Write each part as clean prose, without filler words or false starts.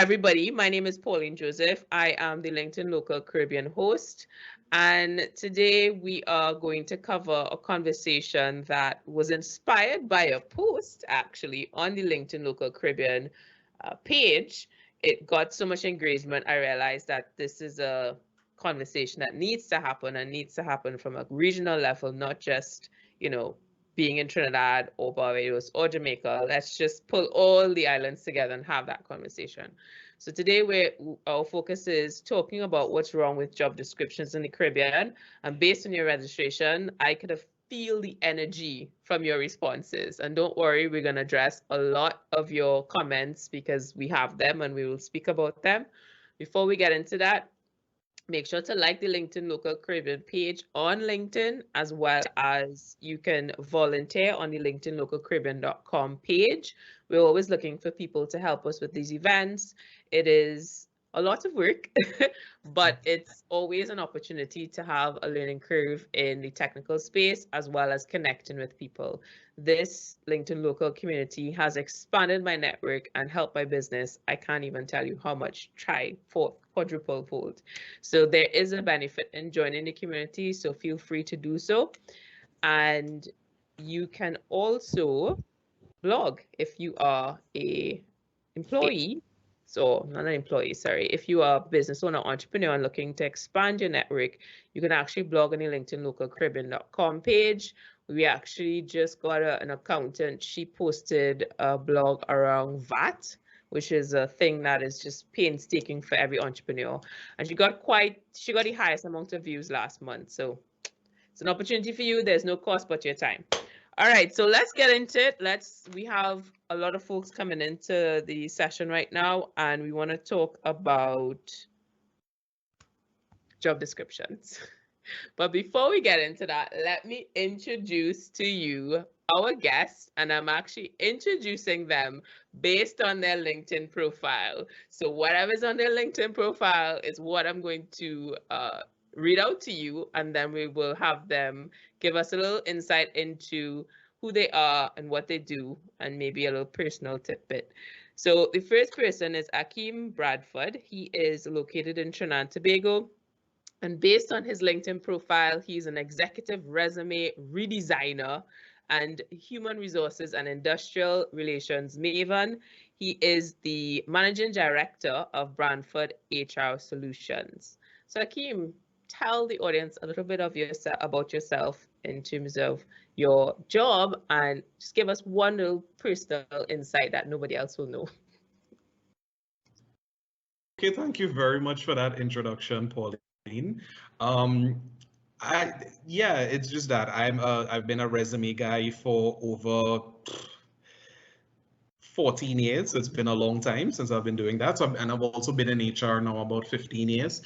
everybody. My name is Pauline Joseph. I am the LinkedIn Local Caribbean host. And today we are going to cover a conversation that was inspired by a post actually on the LinkedIn Local Caribbean page. It got so much engagement. I realized that this is a conversation that needs to happen and needs to happen from a regional level, not just, being in Trinidad or Barbados or Jamaica. Let's just pull all the islands together and have that conversation. So today our focus is talking about what's wrong with job descriptions in the Caribbean. And based on your registration, I could have feel the energy from your responses. And don't worry, we're going to address a lot of your comments because we have them and we will speak about them. Before we get into that, make sure to like the LinkedIn Local Caribbean page on LinkedIn, as well as you can volunteer on the LinkedInLocalCaribbean.com page. We're always looking for people to help us with these events. It is a lot of work, but it's always an opportunity to have a learning curve in the technical space, as well as connecting with people. This LinkedIn Local community has expanded my network and helped my business. I can't even tell you how much, quadruple fold. So there is a benefit in joining the community, so feel free to do so. And you can also blog if you are a employee. So not an employee, sorry. If you are a business owner, entrepreneur and looking to expand your network, you can actually blog on the LinkedInLocalCaribbean.com page. We actually just got an accountant. She posted a blog around VAT, which is a thing that is just painstaking for every entrepreneur. And she got the highest amount of views last month. So it's an opportunity for you. There's no cost but your time. All right, so let's get into it. We have a lot of folks coming into the session right now, and we want to talk about job descriptions. But before we get into that, let me introduce to you our guests, and I'm actually introducing them based on their LinkedIn profile. So whatever's on their LinkedIn profile is what I'm going to read out to you, and then we will have them give us a little insight into who they are and what they do, and maybe a little personal tidbit. So the first person is Akeem Branford. He is located in Trinidad and Tobago. And based on his LinkedIn profile, he's an executive resume redesigner and human resources and industrial relations maven. He is the managing director of Branford HR Solutions. So Akeem, tell the audience a little bit about yourself in terms of your job, and just give us one little personal insight that nobody else will know. Okay, thank you very much for that introduction, Pauline. It's just that I've been a resume guy for over 14 years. So it's been a long time since I've been doing that. And I've also been in HR now about 15 years.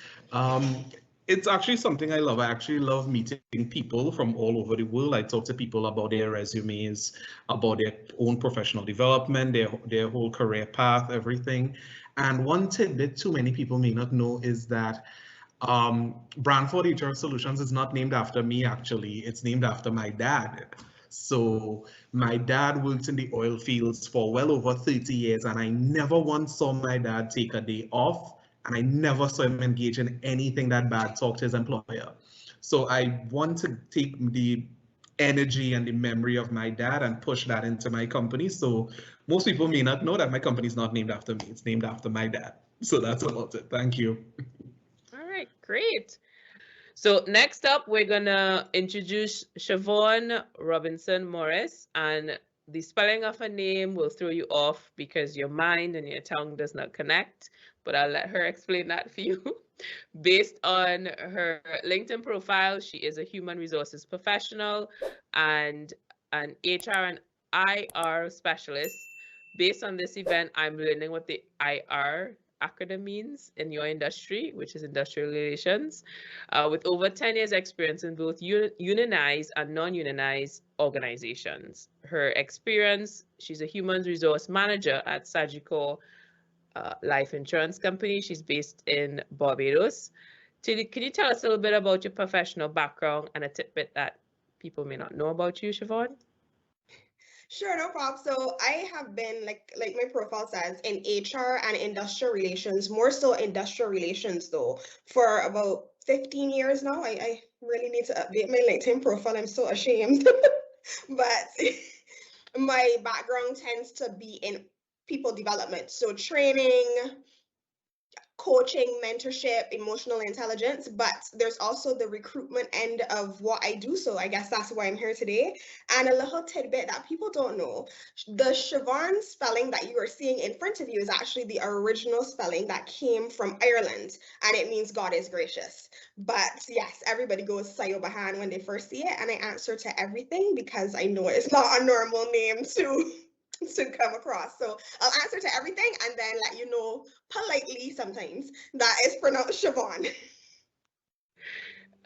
It's actually something I love. I actually love meeting people from all over the world. I talk to people about their resumes, about their own professional development, their whole career path, everything. And one tidbit too many people may not know is that Branford HR Solutions is not named after me, actually. It's named after my dad. So my dad worked in the oil fields for well over 30 years, and I never once saw my dad take a day off, and I never saw him engage in anything that bad talked to his employer. So I want to take the energy and the memory of my dad and push that into my company. So most people may not know that my company is not named after me. It's named after my dad. So that's about it. Thank you. All right, great. So next up, we're gonna introduce Siobhan Robinson-Morris, and the spelling of her name will throw you off because your mind and your tongue does not connect, but I'll let her explain that for you. Based on her LinkedIn profile, she is a human resources professional and an HR and IR specialist. Based on this event, I'm learning what the IR acronym means in your industry, which is industrial relations, with over 10 years experience in both unionized and non-unionized organizations. Her experience, she's a human resource manager at Sagicor Life Insurance Company. She's based in Barbados. Can you tell us a little bit about your professional background and a tidbit that people may not know about you, Siobhan? Sure, no problem. So I have been like my profile says in HR and industrial relations, more so industrial relations though, for about 15 years now. I really need to update my LinkedIn profile. I'm so ashamed. But my background tends to be in people development. So training, coaching, mentorship, emotional intelligence, but there's also the recruitment end of what I do. So I guess that's why I'm here today. And a little tidbit that people don't know, the Siobhan spelling that you are seeing in front of you is actually the original spelling that came from Ireland, and it means God is gracious. But yes, everybody goes Sayobahan when they first see it, and I answer to everything because I know it's not a normal name to come across. So I'll answer to everything and then let you know politely sometimes that is pronounced Siobhan.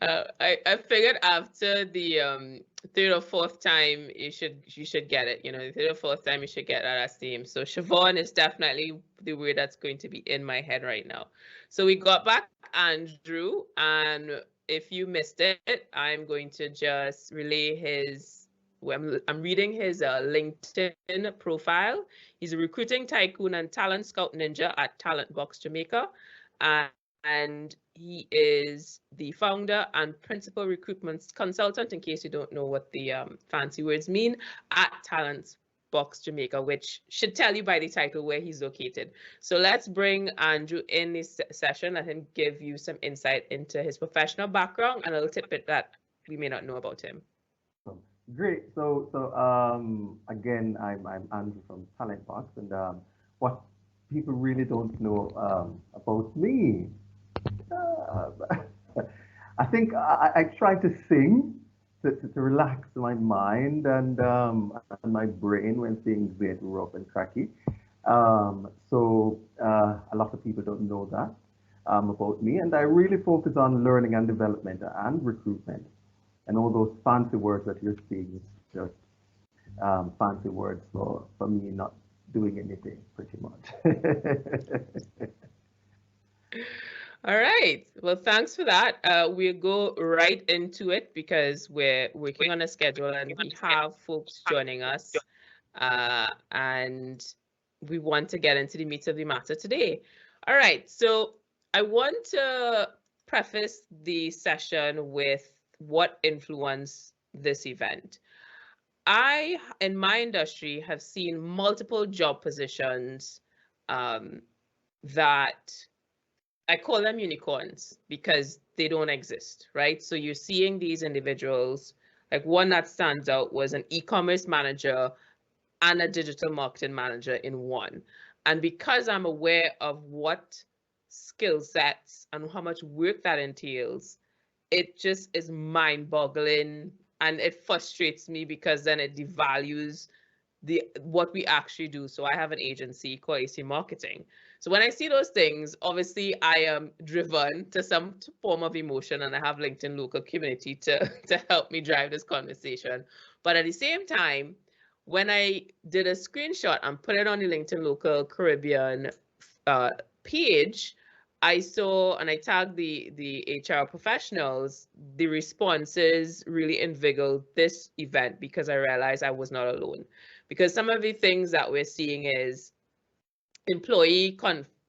I figured after the third or fourth time you should get it. You know, the third or fourth time you should get that as name. So Siobhan is definitely the word that's going to be in my head right now. So we got back Andrew, and if you missed it, I'm going to just relay his. I'm reading his LinkedIn profile. He's a recruiting tycoon and talent scout ninja at TalentBox Jamaica. And he is the founder and principal recruitment consultant, in case you don't know what the fancy words mean, at TalentBox Jamaica, which should tell you by the title where he's located. So let's bring Andrew in this session, let him give you some insight into his professional background and a little tidbit that we may not know about him. Great. Again, I'm Andrew from TalentBox, and what people really don't know about me, I think I try to sing to relax my mind and my brain when things get rough and cracky. A lot of people don't know that about me, and I really focus on learning and development and recruitment. And all those fancy words that you're seeing is just fancy words for me not doing anything, pretty much. All right. Well, thanks for that. We'll go right into it because we're working on a schedule and we have folks joining us. And we want to get into the meat of the matter today. All right. So I want to preface the session with what influenced this event. I, in my industry, have seen multiple job positions that I call them unicorns because they don't exist, right? So you're seeing these individuals, like one that stands out was an e-commerce manager and a digital marketing manager in one. And because I'm aware of what skill sets and how much work that entails, it just is mind-boggling and it frustrates me because then it devalues what we actually do. So I have an agency called AC Marketing. So when I see those things, obviously I am driven to some form of emotion, and I have LinkedIn local community to help me drive this conversation. But at the same time, when I did a screenshot and put it on the LinkedIn local Caribbean page, I saw, and I tagged the HR professionals, the responses really inveigled this event because I realized I was not alone. Because some of the things that we're seeing is employee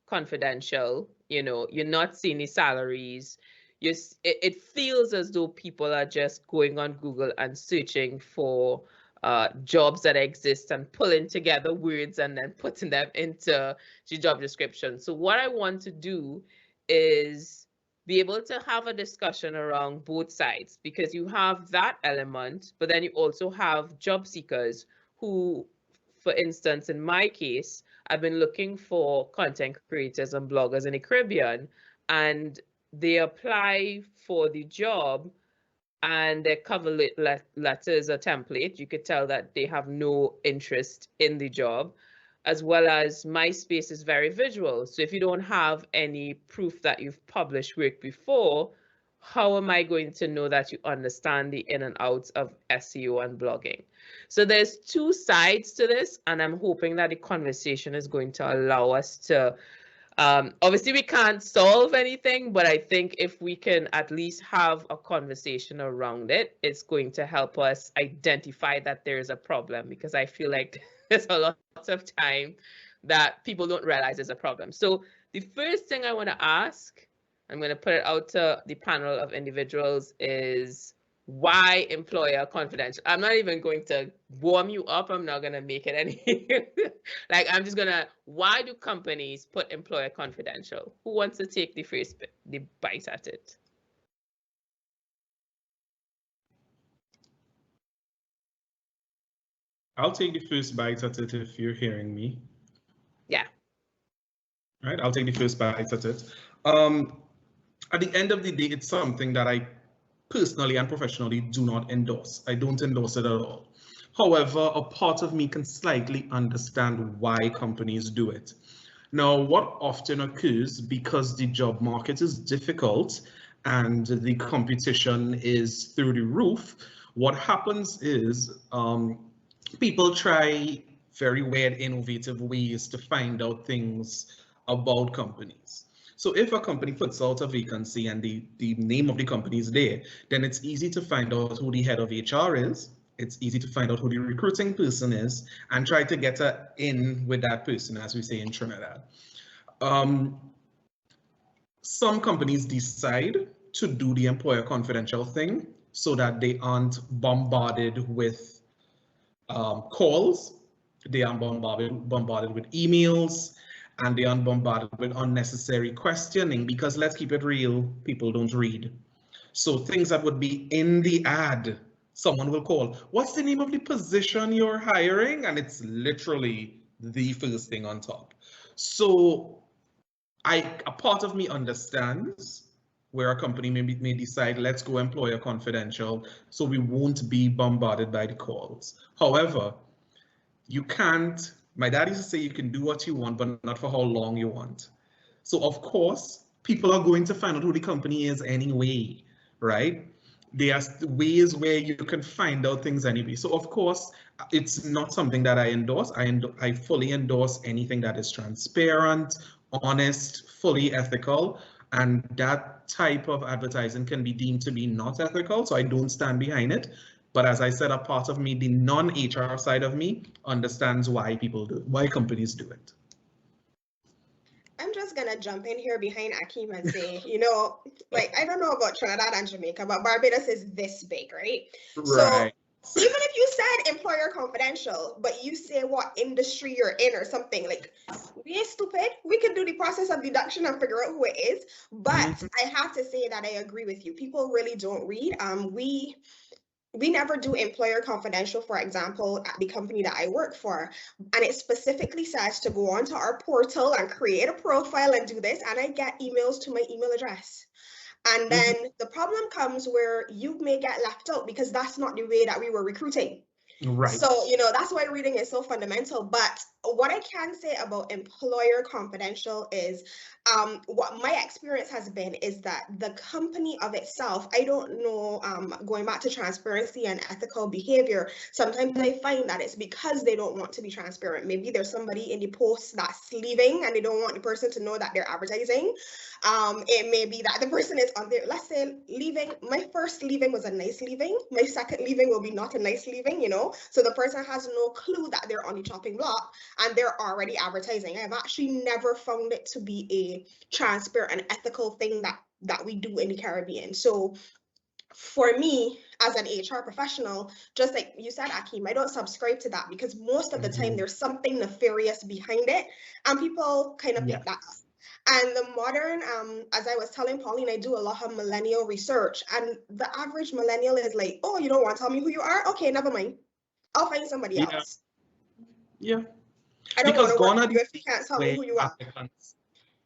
confidential, you know, you're not seeing the salaries. It feels as though people are just going on Google and searching for jobs that exist and pulling together words and then putting them into the job description. So what I want to do is be able to have a discussion around both sides, because you have that element, but then you also have job seekers who, for instance, in my case, I've been looking for content creators and bloggers in the Caribbean, and they apply for the job and their cover letter is a template. You could tell that they have no interest in the job, as well as my space is very visual. So if you don't have any proof that you've published work before, how am I going to know that you understand the in and outs of SEO and blogging? So there's two sides to this, and I'm hoping that the conversation is going to allow us to Obviously, we can't solve anything, but I think if we can at least have a conversation around it, it's going to help us identify that there is a problem, because I feel like there's a lot of time that people don't realize there's a problem. So the first thing I want to ask, I'm going to put it out to the panel of individuals, is why employer confidential? I'm not even going to warm you up. I'm not going to make it any like, I'm just gonna, why do companies put employer confidential? Who wants to take the bite at it? I'll take the first bite at it if you're hearing me. Yeah. Right, I'll take the first bite at it. At the end of the day, it's something that I personally and professionally do not endorse. I don't endorse it at all. However, a part of me can slightly understand why companies do it. Now, what often occurs, because the job market is difficult and the competition is through the roof, what happens is people try very weird, innovative ways to find out things about companies. So if a company puts out a vacancy and the name of the company is there, then it's easy to find out who the head of HR is. It's easy to find out who the recruiting person is and try to get in with that person, as we say in Trinidad. Some companies decide to do the employer confidential thing so that they aren't bombarded with calls, they aren't bombarded with emails, and they aren't bombarded with unnecessary questioning, because let's keep it real, people don't read. So things that would be in the ad, someone will call, what's the name of the position you're hiring? And it's literally the first thing on top. So a part of me understands where a company may decide, let's go employer confidential, so we won't be bombarded by the calls. However, you can't, my dad used to say, you can do what you want, but not for how long you want. So of course, people are going to find out who the company is anyway, right? There are ways where you can find out things anyway. So of course, it's not something that I endorse. I fully endorse anything that is transparent, honest, fully ethical, and that type of advertising can be deemed to be not ethical, so I don't stand behind it. But as I said, a part of me, the non-HR side of me, understands why why companies do it. I'm just gonna jump in here behind Akeem and say, you know, like, I don't know about Trinidad and Jamaica, but Barbados is this big, right? Right. So even if you said employer confidential, but you say what industry you're in or something, like, we ain't stupid. We can do the process of deduction and figure out who it is. But I have to say that I agree with you. People really don't read. We never do employer confidential, for example, at the company that I work for. And it specifically says to go onto our portal and create a profile and do this. And I get emails to my email address. And then the problem comes where you may get left out because that's not the way that we were recruiting. Right. So, you know, that's why reading is so fundamental. But what I can say about employer confidential is what my experience has been is that the company of itself, I don't know, going back to transparency and ethical behavior, sometimes I find that it's because they don't want to be transparent. Maybe there's somebody in the post that's leaving and they don't want the person to know that they're advertising. It may be that the person is on there, let's say leaving. My first leaving was a nice leaving. My second leaving will be not a nice leaving, you know? So the person has no clue that they're on the chopping block and they're already advertising. I've actually never found it to be a transparent and ethical thing that we do in the Caribbean. So for me, as an HR professional, just like you said, Akeem, I don't subscribe to that because most of the time there's something nefarious behind it and people kind of pick that up. And the modern, as I was telling Pauline, I do a lot of millennial research, and the average millennial is like, oh, you don't want to tell me who you are? Okay, never mind. I'll find somebody else. Yeah. I don't want to work with you if you can't tell me who you are.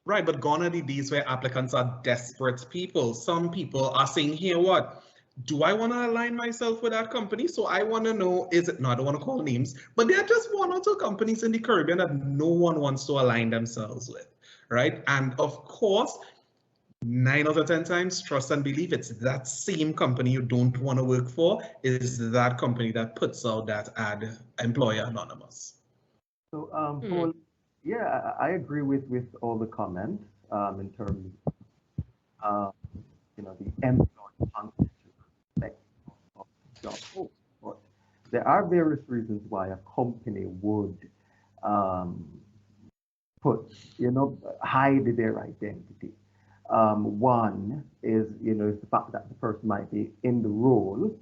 Right, but gone are the days where applicants are desperate people. Some people are saying, here, what? Do I want to align myself with that company? So I want to know, is it, no, I don't want to call names, but there are just one or two companies in the Caribbean that no one wants to align themselves with, right? And of course, 9 out of 10 times, trust and believe, it's that same company you don't want to work for is that company that puts out that ad, Employer Anonymous. So, Paul, Yeah, I agree with all the comments in terms of the employee confidential aspect of the job role. But there are various reasons why a company would um, put, hide their identity. One is, is the fact that the person might be in the role.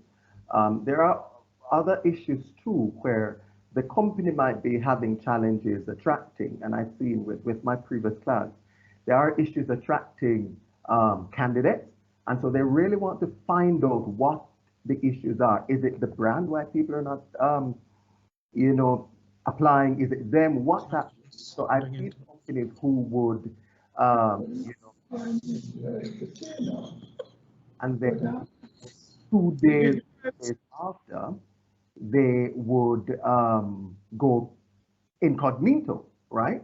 There are other issues too, where the company might be having challenges attracting, and I've seen with my previous clients, there are issues attracting candidates, and so they really want to find out what the issues are. Is it the brand why people are not, applying? Is it them? What's happening? So I've seen companies who would, and then 2 days after, they would go incognito, right?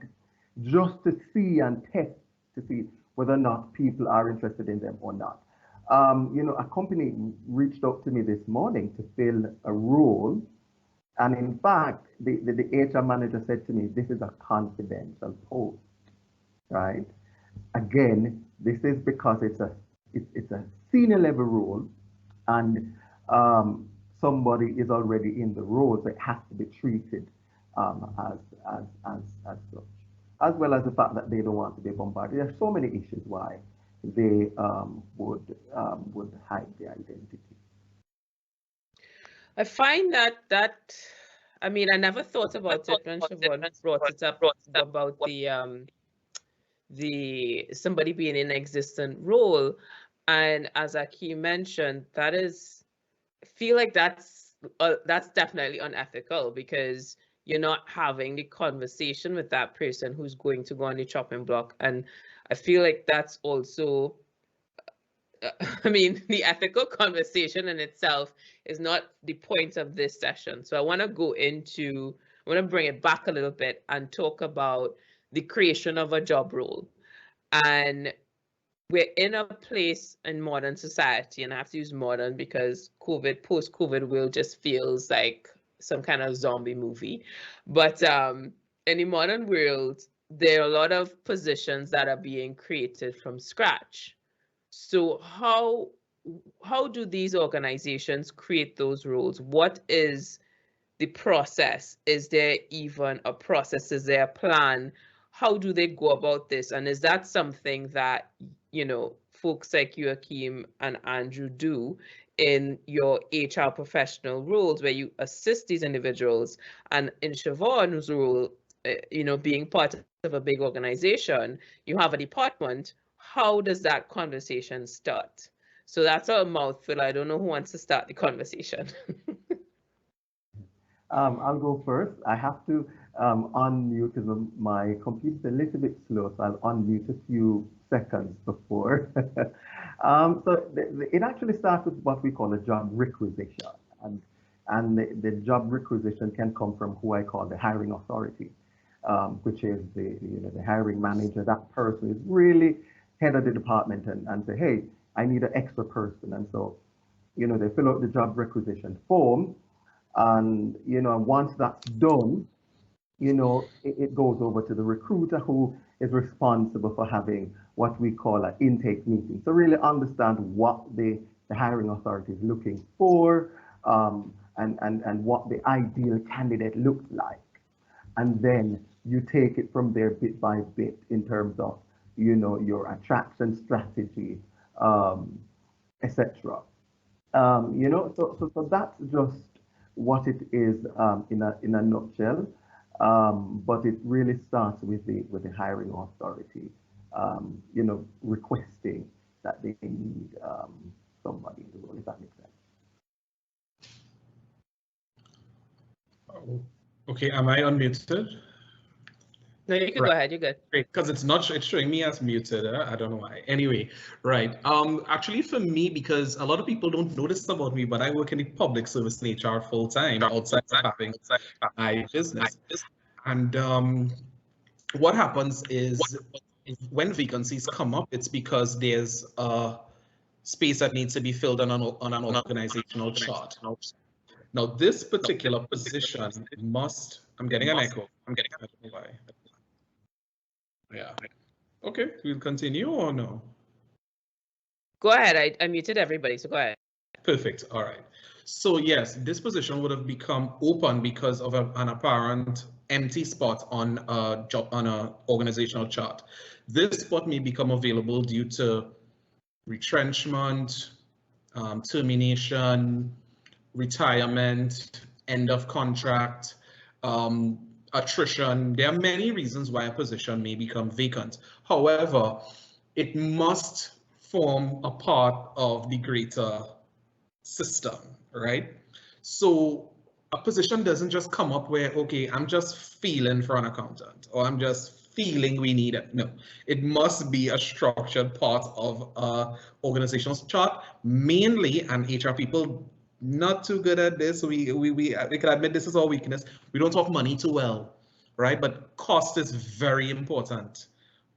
Just to see and test to see whether or not people are interested in them or not. A company reached out to me this morning to fill a role. And in fact, the HR manager said to me, this is a confidential post, right? Again, this is because it's a senior level role, and somebody is already in the role, so it has to be treated as such, as well as the fact that they don't want to be bombarded. There are so many issues why they would hide their identity. I find that I mean, I never thought about it when Siobhan brought it up about the somebody being in an existent role, and as Akeem mentioned, that is, I feel like that's definitely unethical, because you're not having the conversation with that person who's going to go on the chopping block, and I feel like that's also I mean, the ethical conversation in itself is not the point of this session. So I want to bring it back a little bit and talk about the creation of a job role. And we're in a place in modern society, and I have to use modern because post-COVID world just feels like some kind of zombie movie. But in the modern world, there are a lot of positions that are being created from scratch. So how do these organizations create those roles? What is the process? Is there even a process? Is there a plan? How do they go about this? And is that something that, folks like you, Akeem, and Andrew do in your HR professional roles, where you assist these individuals? And in Siobhan's role, being part of a big organization, you have a department. How does that conversation start? So that's a mouthful. I don't know who wants to start the conversation. I'll go first. I have to unmute because my computer's a little bit slow, so I'll unmute a few seconds before. It actually starts with what we call a job requisition, and the job requisition can come from who I call the hiring authority, which is the hiring manager. That person is really head of the department and say, hey, I need an extra person. And so, they fill out the job requisition form. And, once that's done, it goes over to the recruiter, who is responsible for having what we call an intake meeting. So really understand what the hiring authority is looking for, and what the ideal candidate looks like. And then you take it from there bit by bit in terms of your attraction strategy, etc. So that's just what it is in a nutshell. But it really starts with the hiring authority, requesting that they need somebody in the role, if that makes sense. Okay, am I unmuted? No, you can go ahead. You're good. Great, because it's showing me as muted. I don't know why. Anyway, right. Actually, for me, because a lot of people don't know this about me, but I work in the public service in HR full time outside of having my business. And what happens is when vacancies come up, it's because there's a space that needs to be filled on an organizational chart. Now, this particular position must. I'm getting an echo. I don't know why. Yeah. Okay, we'll continue or no? Go ahead. I muted everybody, so go ahead. Perfect. All right. So yes, this position would have become open because of an apparent empty spot on a job on a organizational chart. This spot may become available due to retrenchment, termination, retirement, end of contract, attrition. There are many reasons why a position may become vacant. However, it must form a part of the greater system, right? So a position doesn't just come up where, okay, I'm just feeling for an accountant or I'm just feeling we need it. No, it must be a structured part of a organizational chart, mainly, and HR people not too good at this. We can admit this is our weakness. We don't talk money too well, right? But cost is very important.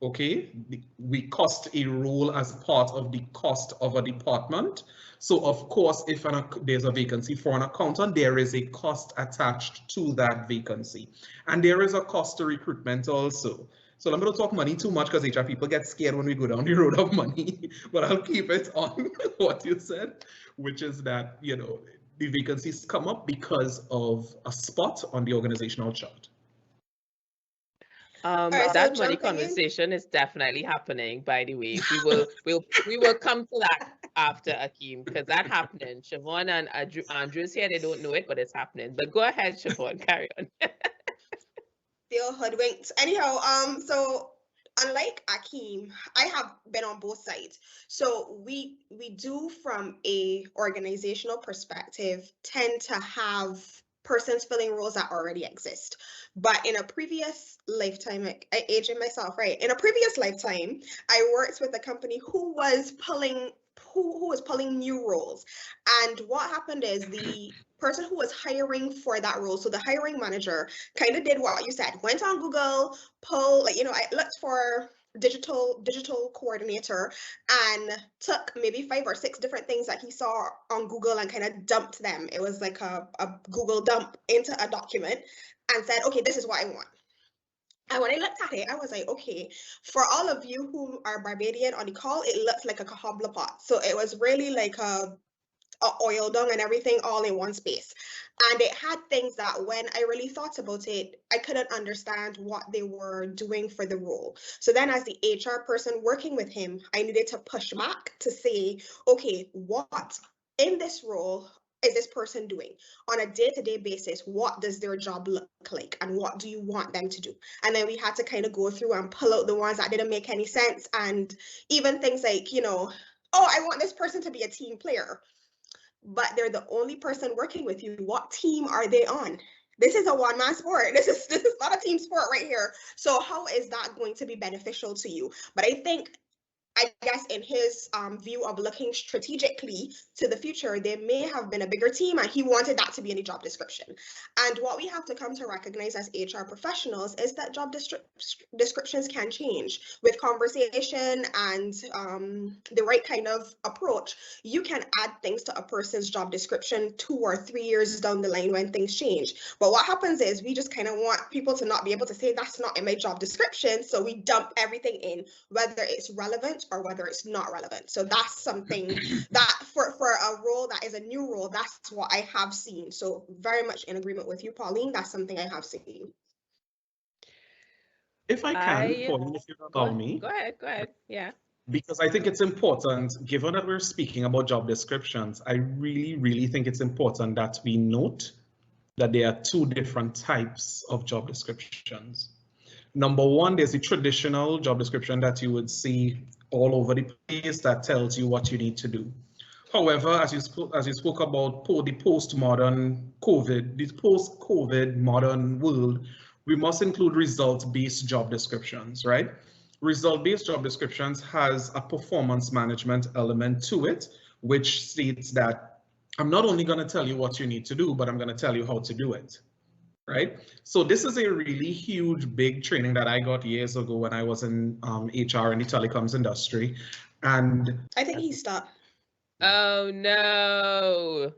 Okay, we cost a role as part of the cost of a department. So of course, if there's a vacancy for an accountant, there is a cost attached to that vacancy. And there is a cost to recruitment also. So I'm going to talk money too much because HR people get scared when we go down the road of money, but I'll keep it on what you said, which is that, you know, the vacancies come up because of a spot on the organizational chart. right, so That money jumping in. conversation is definitely happening, by the way. We will come to that after Akeem, because that's happening. Siobhan and Andrew's here, they don't know it, but it's happening. But go ahead, Siobhan, carry on. Feel hoodwinked. Anyhow, so unlike Akeem, I have been on both sides. So we do, from a organizational perspective, tend to have persons filling roles that already exist. But in a previous lifetime, I aging myself, right? In a previous lifetime, I worked with a company who was pulling new roles. And what happened is the person who was hiring for that role, so the hiring manager, kind of did what you said, went on Google, I looked for digital coordinator and took maybe 5 or 6 different things that he saw on Google and kind of dumped them. It was like a Google dump into a document and said, okay, this is what I want. And when I looked at it, I was like, okay, for all of you who are Barbadian on the call, it looks like a cobbler pot. So it was really like a oil dung and everything all in one space. And it had things that when I really thought about it, I couldn't understand what they were doing for the role. So then as the HR person working with him, I needed to push back to say, okay, what in this role is this person doing on a day-to-day basis? What does their job look like and what do you want them to do? And then we had to kind of go through and pull out the ones that didn't make any sense, and even things like, oh, I want this person to be a team player, but they're the only person working with you. What team are they on? This is a one-man sport. This is not a team sport right here. So how is that going to be beneficial to you? But I guess in his view of looking strategically to the future, there may have been a bigger team and he wanted that to be in the job description. And what we have to come to recognize as HR professionals is that job descriptions can change with conversation and the right kind of approach. You can add things to a person's job description 2 or 3 years down the line when things change. But what happens is we just kind of want people to not be able to say that's not in my job description. So we dump everything in, whether it's relevant or whether it's not relevant. So that's something that for a role that is a new role, that's what I have seen. So very much in agreement with you, Pauline. That's something I have seen. If I can, Pauline, if you allow me. Go ahead. Yeah. Because I think it's important, given that we're speaking about job descriptions, I really, really think it's important that we note that there are 2 different types of job descriptions. Number one, there's the traditional job description that you would see all over the place that tells you what you need to do. However, as you spoke about the post-modern COVID, this post-COVID modern world, we must include result-based job descriptions, right? Result-based job descriptions has a performance management element to it, which states that I'm not only going to tell you what you need to do, but I'm going to tell you how to do it. Right? So this is a really huge, big training that I got years ago when I was in HR in the telecoms industry. And I think he stopped. Oh, no.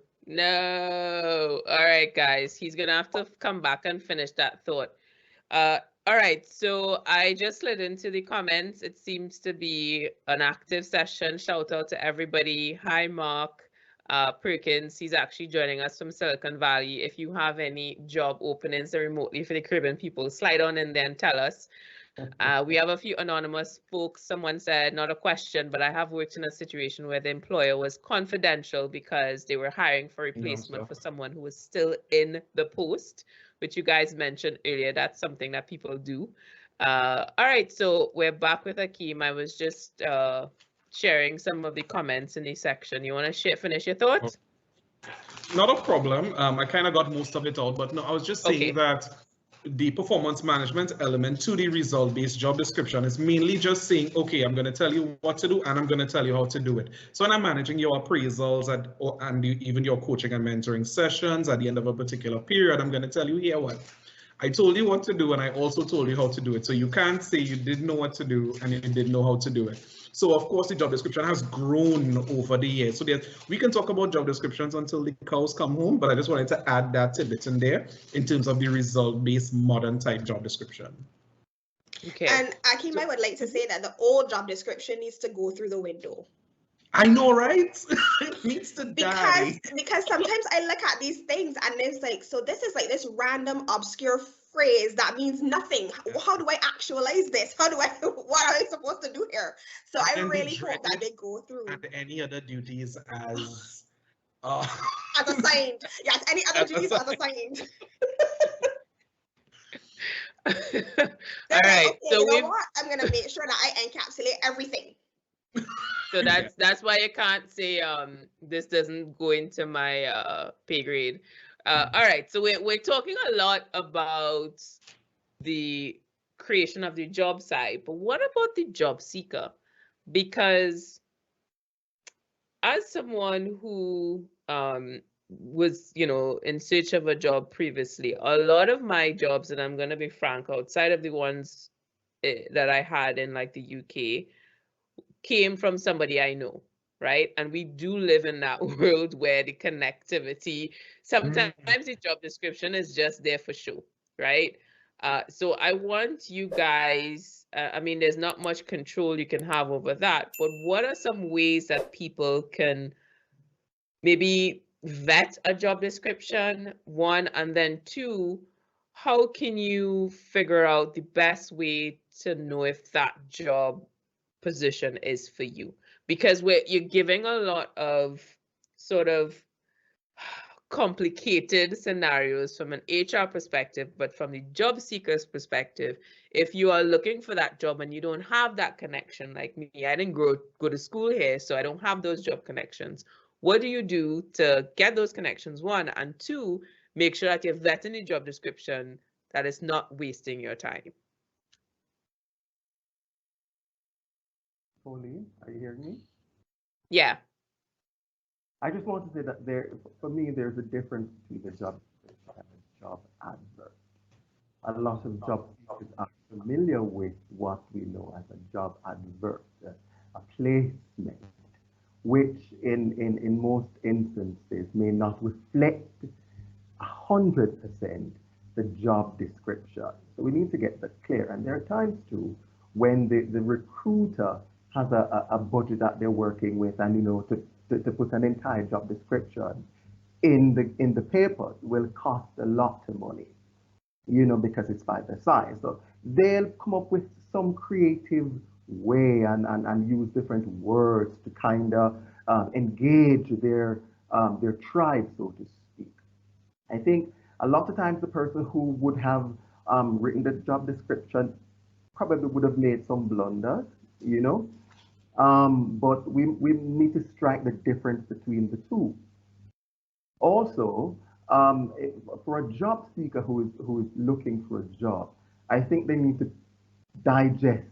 All right, guys, he's going to have to come back and finish that thought. All right, so I just slid into the comments. It seems to be an active session. Shout out to everybody. Hi, Mark Perkins. He's actually joining us from Silicon Valley. If you have any job openings remotely for the Caribbean people, slide on in there and tell us. We have a few anonymous folks. Someone said, not a question, but I have worked in a situation where the employer was confidential because they were hiring for replacement for someone who was still in the post, which you guys mentioned earlier. That's something that people do. All right, so we're back with Akeem. I was just sharing some of the comments in the section. You want to finish your thoughts? Not a problem. I kind of got most of it out, but no, I was just saying that the performance management element to the result-based job description is mainly just saying, okay, I'm going to tell you what to do and I'm going to tell you how to do it. So when I'm managing your appraisals and even your coaching and mentoring sessions at the end of a particular period, I'm going to tell you, here what? I told you what to do and I also told you how to do it. So you can't say you didn't know what to do and you didn't know how to do it. So of course the job description has grown over the years. So we can talk about job descriptions until the cows come home, but I just wanted to add that tidbit in there in terms of the result-based modern type job description. Okay. And Akeem, I would like to say that the old job description needs to go through the window. I know, right? It needs to die. Because sometimes I look at these things and it's like, so this is like this random obscure phrase that means nothing. How do I actualize this? What are I supposed to do here? So I really hope that they go through. And any other duties as assigned. Yes, any other duties as assigned. All right. Okay, so you know what? I'm gonna make sure that I encapsulate everything. So that's why you can't say this doesn't go into my pay grade. All right, so we're talking a lot about the creation of the job site, but what about the job seeker? Because as someone who was, in search of a job previously, a lot of my jobs, and I'm going to be frank, outside of the ones that I had in like the UK, came from somebody I know, right? And we do live in that world where the connectivity, sometimes the job description is just there for show, right? So I want you guys, I mean, there's not much control you can have over that, but what are some ways that people can maybe vet a job description, one, and then two, how can you figure out the best way to know if that job position is for you? Because you're giving a lot of sort of complicated scenarios from an HR perspective, but from the job seeker's perspective, if you are looking for that job and you don't have that connection, like me, I didn't go to school here, so I don't have those job connections. What do you do to get those connections, one, and two, make sure that you're vetting the job description, that it's not wasting your time? Pauline, are you hearing me? Yeah. I just want to say that for me, there's a difference between the job description and the job advert. A lot of job seekers are familiar with what we know as a job advert, a placement, which in most instances may not reflect 100% the job description. So we need to get that clear. And there are times too when the recruiter has a budget that they're working with, and to put an entire job description in the paper will cost a lot of money, because it's by the size. So they'll come up with some creative way and use different words to kind of engage their tribe, so to speak. I think a lot of times the person who would have written the job description probably would have made some blunders, but we need to strike the difference between the two. Also, for a job seeker who is looking for a job, I think they need to digest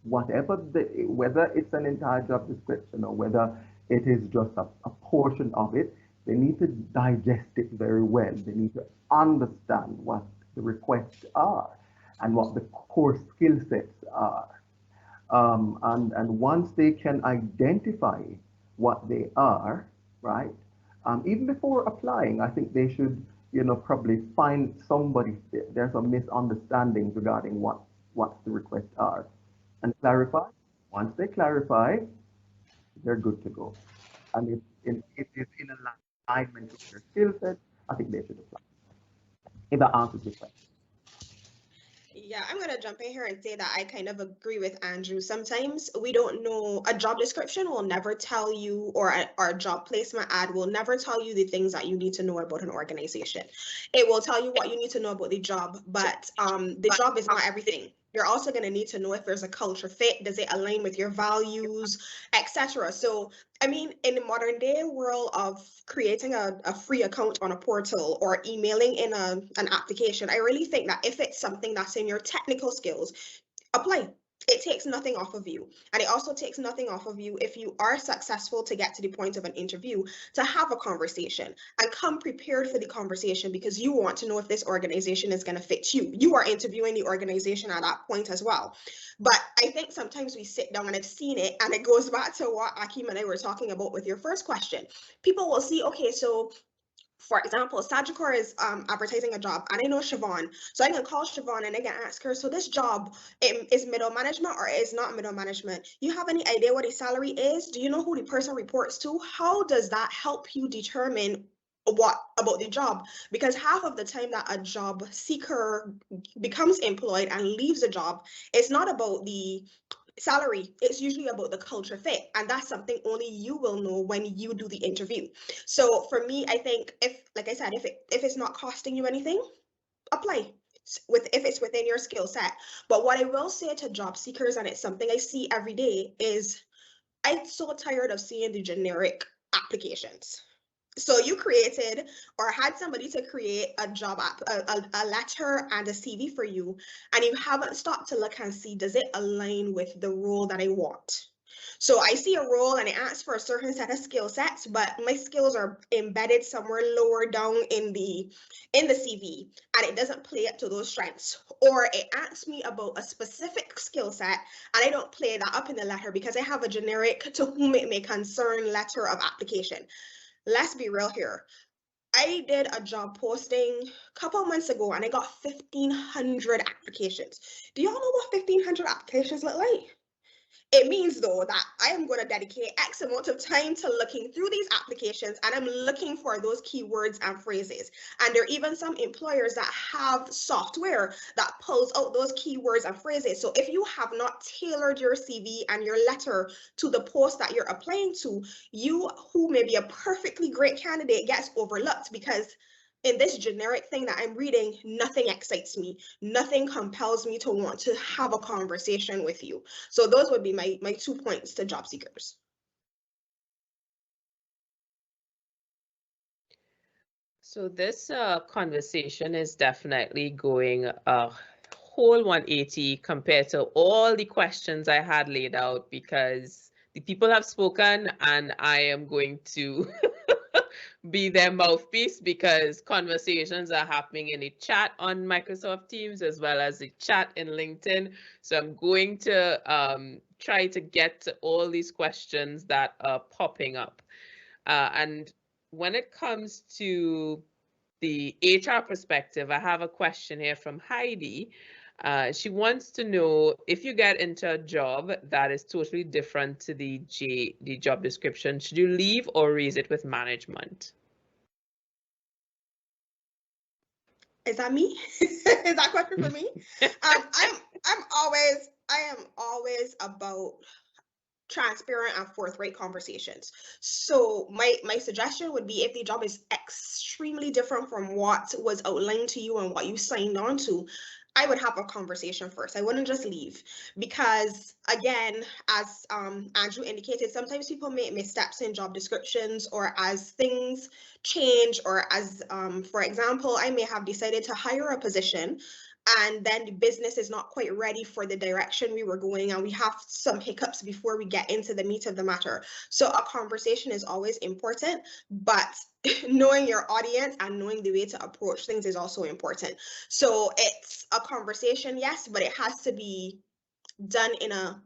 whether it's an entire job description or whether it is just a portion of it. They need to digest it very well. They need to understand what the requests are and what the core skill sets are. And once they can identify what they are, right, even before applying, I think they should probably find somebody, there's some misunderstandings regarding what the requests are, and clarify. Once they clarify, they're good to go. And if it's in alignment with their skill set, I think they should apply. If that answers your question. Yeah, I'm going to jump in here and say that I kind of agree with Andrew. Sometimes we don't know, a job description will never tell you, or a job placement ad will never tell you the things that you need to know about an organization. It will tell you what you need to know about the job, but the job is not everything. You're also going to need to know if there's a culture fit, does it align with your values, etc. So, I mean, in the modern day world of creating a free account on a portal or emailing in an application, I really think that if it's something that's in your technical skills, apply. It takes nothing off of you. And it also takes nothing off of you if you are successful to get to the point of an interview, to have a conversation and come prepared for the conversation, because you want to know if this organization is going to fit you. You are interviewing the organization at that point as well. But I think sometimes we sit down, and I've seen it, and it goes back to what Akeem and I were talking about with your first question. People will see, okay, so for example, Sagicor is advertising a job, and I know Siobhan, so I can call Siobhan and I can ask her, so this job is middle management or is not middle management? You have any idea what the salary is? Do you know who the person reports to? How does that help you determine what about the job? Because half of the time that a job seeker becomes employed and leaves a job, it's not about the salary, it's usually about the culture fit, and that's something only you will know when you do the interview. So for me, I think, if, like I said, if it's not costing you anything, apply if it's within your skill set. But what I will say to job seekers, and it's something I see every day, is I'm so tired of seeing the generic applications. So you created or had somebody to create a job app, a letter and a CV for you, and you haven't stopped to look and see, does it align with the role that I want? So I see a role and it asks for a certain set of skill sets, but my skills are embedded somewhere lower down in the CV, and it doesn't play up to those strengths. Or it asks me about a specific skill set and I don't play that up in the letter because I have a generic to whom it may concern letter of application. Let's be real here. I did a job posting a couple months ago and I got 1,500 applications. Do y'all know what 1,500 applications look like? It means, though, that I am going to dedicate X amount of time to looking through these applications, and I'm looking for those keywords and phrases. And there are even some employers that have software that pulls out those keywords and phrases. So if you have not tailored your CV and your letter to the post that you're applying to, you, who may be a perfectly great candidate, gets overlooked, because in this generic thing that I'm reading, nothing excites me. Nothing compels me to want to have a conversation with you. So those would be my 2 points to job seekers. So this conversation is definitely going a whole 180 compared to all the questions I had laid out, because the people have spoken and I am going to be their mouthpiece, because conversations are happening in the chat on Microsoft Teams as well as the chat in LinkedIn. So I'm going to try to get to all these questions that are popping up. And when it comes to the HR perspective, I have a question here from Heidi. She wants to know, if you get into a job that is totally different to the job description, should you leave or raise it with management? Is that me? Is that question for me? I am always about transparent and forthright conversations. So my suggestion would be, if the job is extremely different from what was outlined to you and what you signed on to, I would have a conversation first. I wouldn't just leave, because again, as Andrew indicated, sometimes people make missteps in job descriptions, or as things change, or as for example, I may have decided to hire a position and then the business is not quite ready for the direction we were going, and we have some hiccups before we get into the meat of the matter. So a conversation is always important, but knowing your audience and knowing the way to approach things is also important. So it's a conversation, yes, but it has to be done in a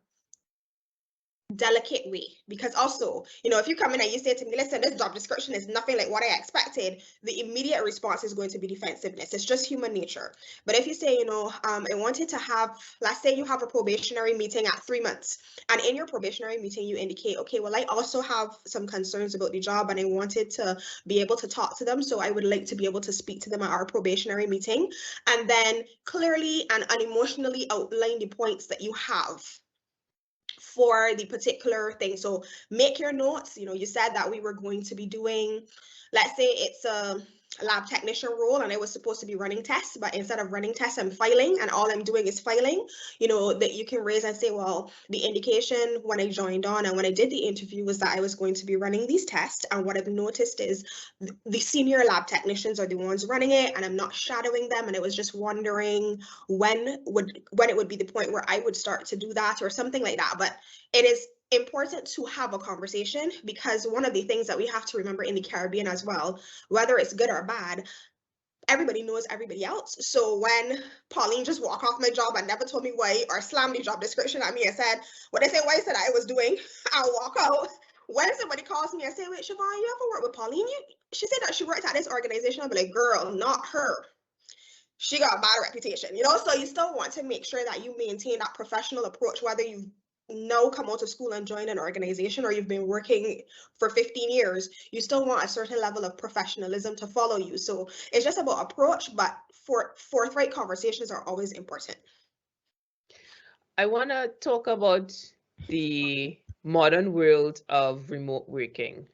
delicate way, because also, you know, if you come in and you say to me, listen, this job description is nothing like what I expected, the immediate response is going to be defensiveness. It's just human nature. But if you say, you know, I wanted to have, let's say you have a probationary meeting at 3 months, and in your probationary meeting you indicate, okay, well, I also have some concerns about the job and I wanted to be able to talk to them, so I would like to be able to speak to them at our probationary meeting, and then clearly and unemotionally outline the points that you have for the particular thing. So make your notes. You know, you said that we were going to be doing, let's say it's a lab technician role and I was supposed to be running tests, but instead of running tests, I'm filing, and all I'm doing is filing. You know, that you can raise and say, well, the indication when I joined on and when I did the interview was that I was going to be running these tests, and what I've noticed is the senior lab technicians are the ones running it and I'm not shadowing them, and I was just wondering when it would be the point where I would start to do that or something like that. But it is important to have a conversation, because one of the things that we have to remember in the Caribbean as well, whether it's good or bad, everybody knows everybody else. So when Pauline just walked off my job and never told me why, or slammed the job description at me and said, what I say, what I said I was doing, I'll walk out. When somebody calls me and say, wait, Siobhan, you ever work with Pauline? She said that she worked at this organization. I'll be like, girl, not her. She got a bad reputation, you know? So you still want to make sure that you maintain that professional approach, whether you've now come out of school and joined an organization or you've been working for 15 years, you still want a certain level of professionalism to follow you. So it's just about approach, but forthright conversations are always important. I want to talk about the modern world of remote working.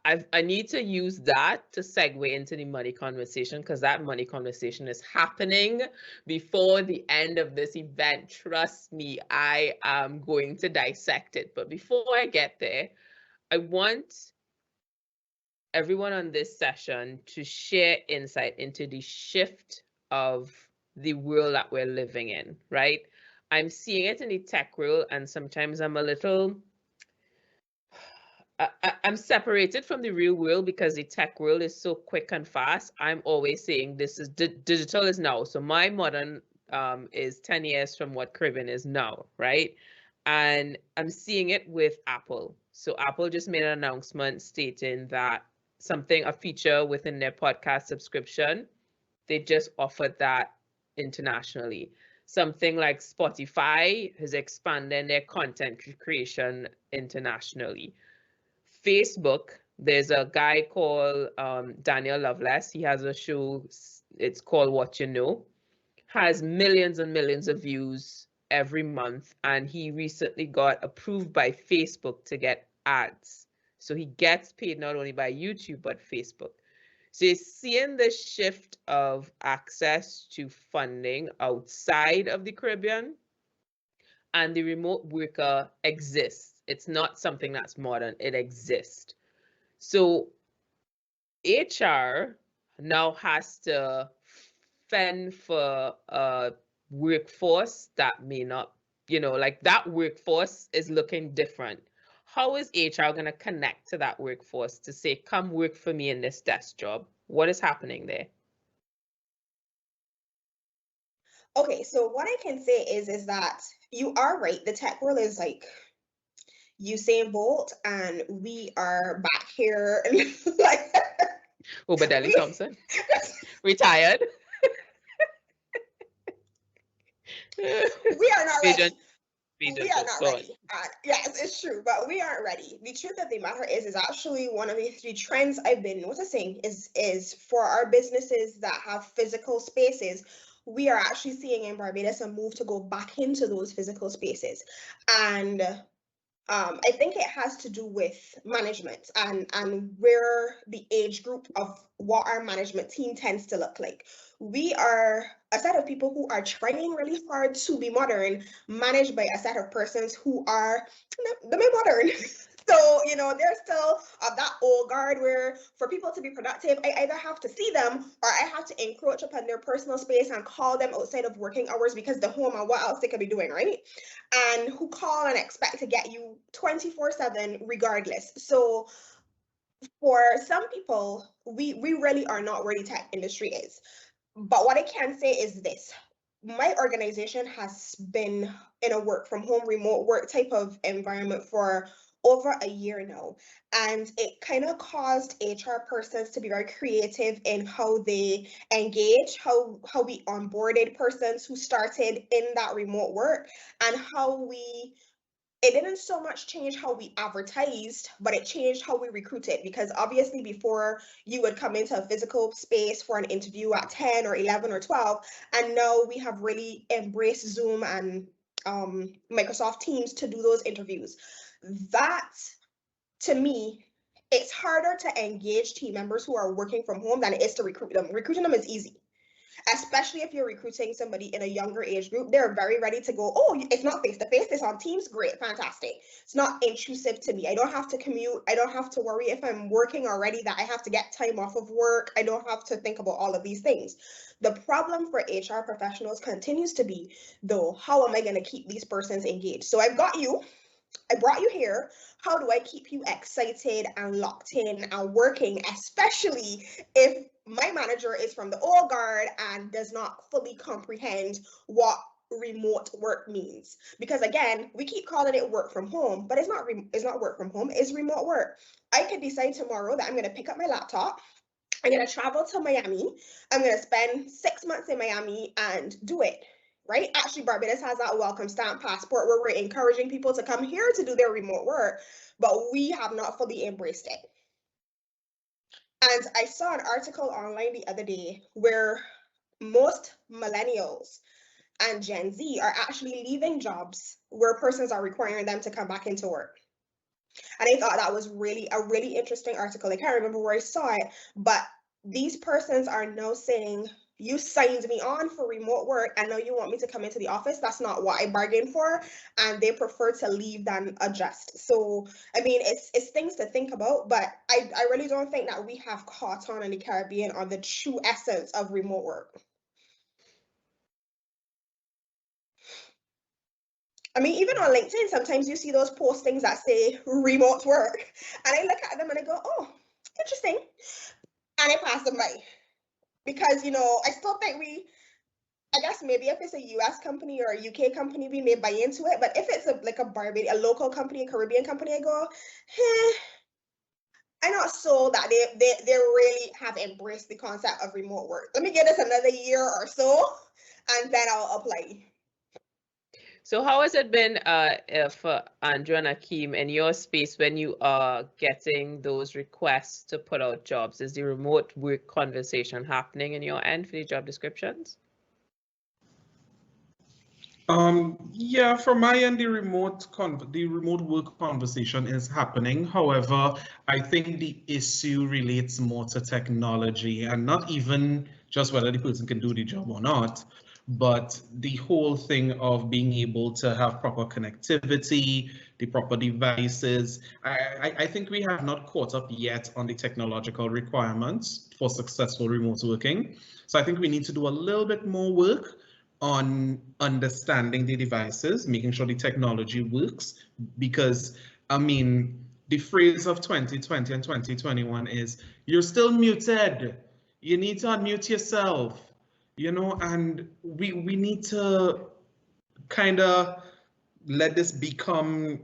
I need to use that to segue into the money conversation, because that money conversation is happening before the end of this event. Trust me, I am going to dissect it. But before I get there, I want everyone on this session to share insight into the shift of the world that we're living in, right? I'm seeing it in the tech world, and sometimes I'm a little I'm separated from the real world because the tech world is so quick and fast. I'm always saying this is digital is now. So my modern is 10 years from what Caribbean is now, right? And I'm seeing it with Apple. So Apple just made an announcement stating that a feature within their podcast subscription, they just offered that internationally. Something like Spotify has expanded their content creation internationally. Facebook, there's a guy called Daniel Loveless. He has a show, it's called What You Know, has millions and millions of views every month, and he recently got approved by Facebook to get ads. So he gets paid not only by YouTube, but Facebook. So you're seeing the shift of access to funding outside of the Caribbean, and the remote worker exists. It's not something that's modern, it exists. So HR now has to fend for a workforce that may not, like that workforce is looking different. How is HR going to connect to that workforce to say, come work for me in this desk job? What is happening there? Okay, so what I can say is that you are right. The tech world is like Usain Bolt, and we are back here like Obadeli Thompson, retired. We are not ready. We are not ready. Yes, it's true, but we aren't ready. The truth of the matter is actually one of the trends I've been noticing is for our businesses that have physical spaces, we are actually seeing in Barbados a move to go back into those physical spaces. And I think it has to do with management and where the age group of what our management team tends to look like. We are a set of people who are trying really hard to be modern, managed by a set of persons who are modern. So, they're still of that old guard where for people to be productive, I either have to see them or I have to encroach upon their personal space and call them outside of working hours because the home and what else they could be doing, right? And who call and expect to get you 24/7 regardless. So for some people, we really are not where the tech industry is. But what I can say is this. my organization has been in a work from home, remote work type of environment for over a year now. And it kind of caused HR persons to be very creative in how they engage, how we onboarded persons who started in that remote work, and how it didn't so much change how we advertised, but it changed how we recruited. Because obviously before, you would come into a physical space for an interview at 10 or 11 or 12, and now we have really embraced Zoom and Microsoft Teams to do those interviews. That, to me, it's harder to engage team members who are working from home than it is to recruit them. Recruiting them is easy, especially if you're recruiting somebody in a younger age group. They're very ready to go, oh, it's not face-to-face, it's on Teams, great, fantastic. It's not intrusive to me. I don't have to commute. I don't have to worry if I'm working already that I have to get time off of work. I don't have to think about all of these things. The problem for HR professionals continues to be, though, how am I going to keep these persons engaged? So I've got you. I brought you here. How do I keep you excited and locked in and working, especially if my manager is from the old guard and does not fully comprehend what remote work means? Because again, we keep calling it work from home, but it's not work from home, it's remote work. I could decide tomorrow that I'm going to pick up my laptop, I'm going to travel to Miami, I'm going to spend 6 months in Miami and do it. Right? Actually, Barbados has that welcome stamp passport where we're encouraging people to come here to do their remote work, but we have not fully embraced it. And I saw an article online the other day where most millennials and Gen Z are actually leaving jobs where persons are requiring them to come back into work. And I thought that was really a really interesting article. I can't remember where I saw it, but these persons are now saying, you signed me on for remote work and now you want me to come into the office. That's not what I bargained for. And they prefer to leave than adjust. So, I mean, it's things to think about, but I really don't think that we have caught on in the Caribbean on the true essence of remote work. I mean, even on LinkedIn, sometimes you see those postings that say remote work, and I look at them and I go, oh, interesting. And I pass them by. Because, I still think I guess maybe if it's a US company or a UK company, we may buy into it. But if it's a local company, a Caribbean company, I go, I'm not so that they really have embraced the concept of remote work. Let me give this another year or so, and then I'll apply. So how has it been for Andrew and Akeem in your space when you are getting those requests to put out jobs? Is the remote work conversation happening in your end for the job descriptions? Yeah, from my end, the remote work conversation is happening. However, I think the issue relates more to technology and not even just whether the person can do the job or not, but the whole thing of being able to have proper connectivity, the proper devices. I think we have not caught up yet on the technological requirements for successful remote working. So I think we need to do a little bit more work on understanding the devices, making sure the technology works, because I mean, the phrase of 2020 and 2021 is, you're still muted. You need to unmute yourself, and we need to kind of let this become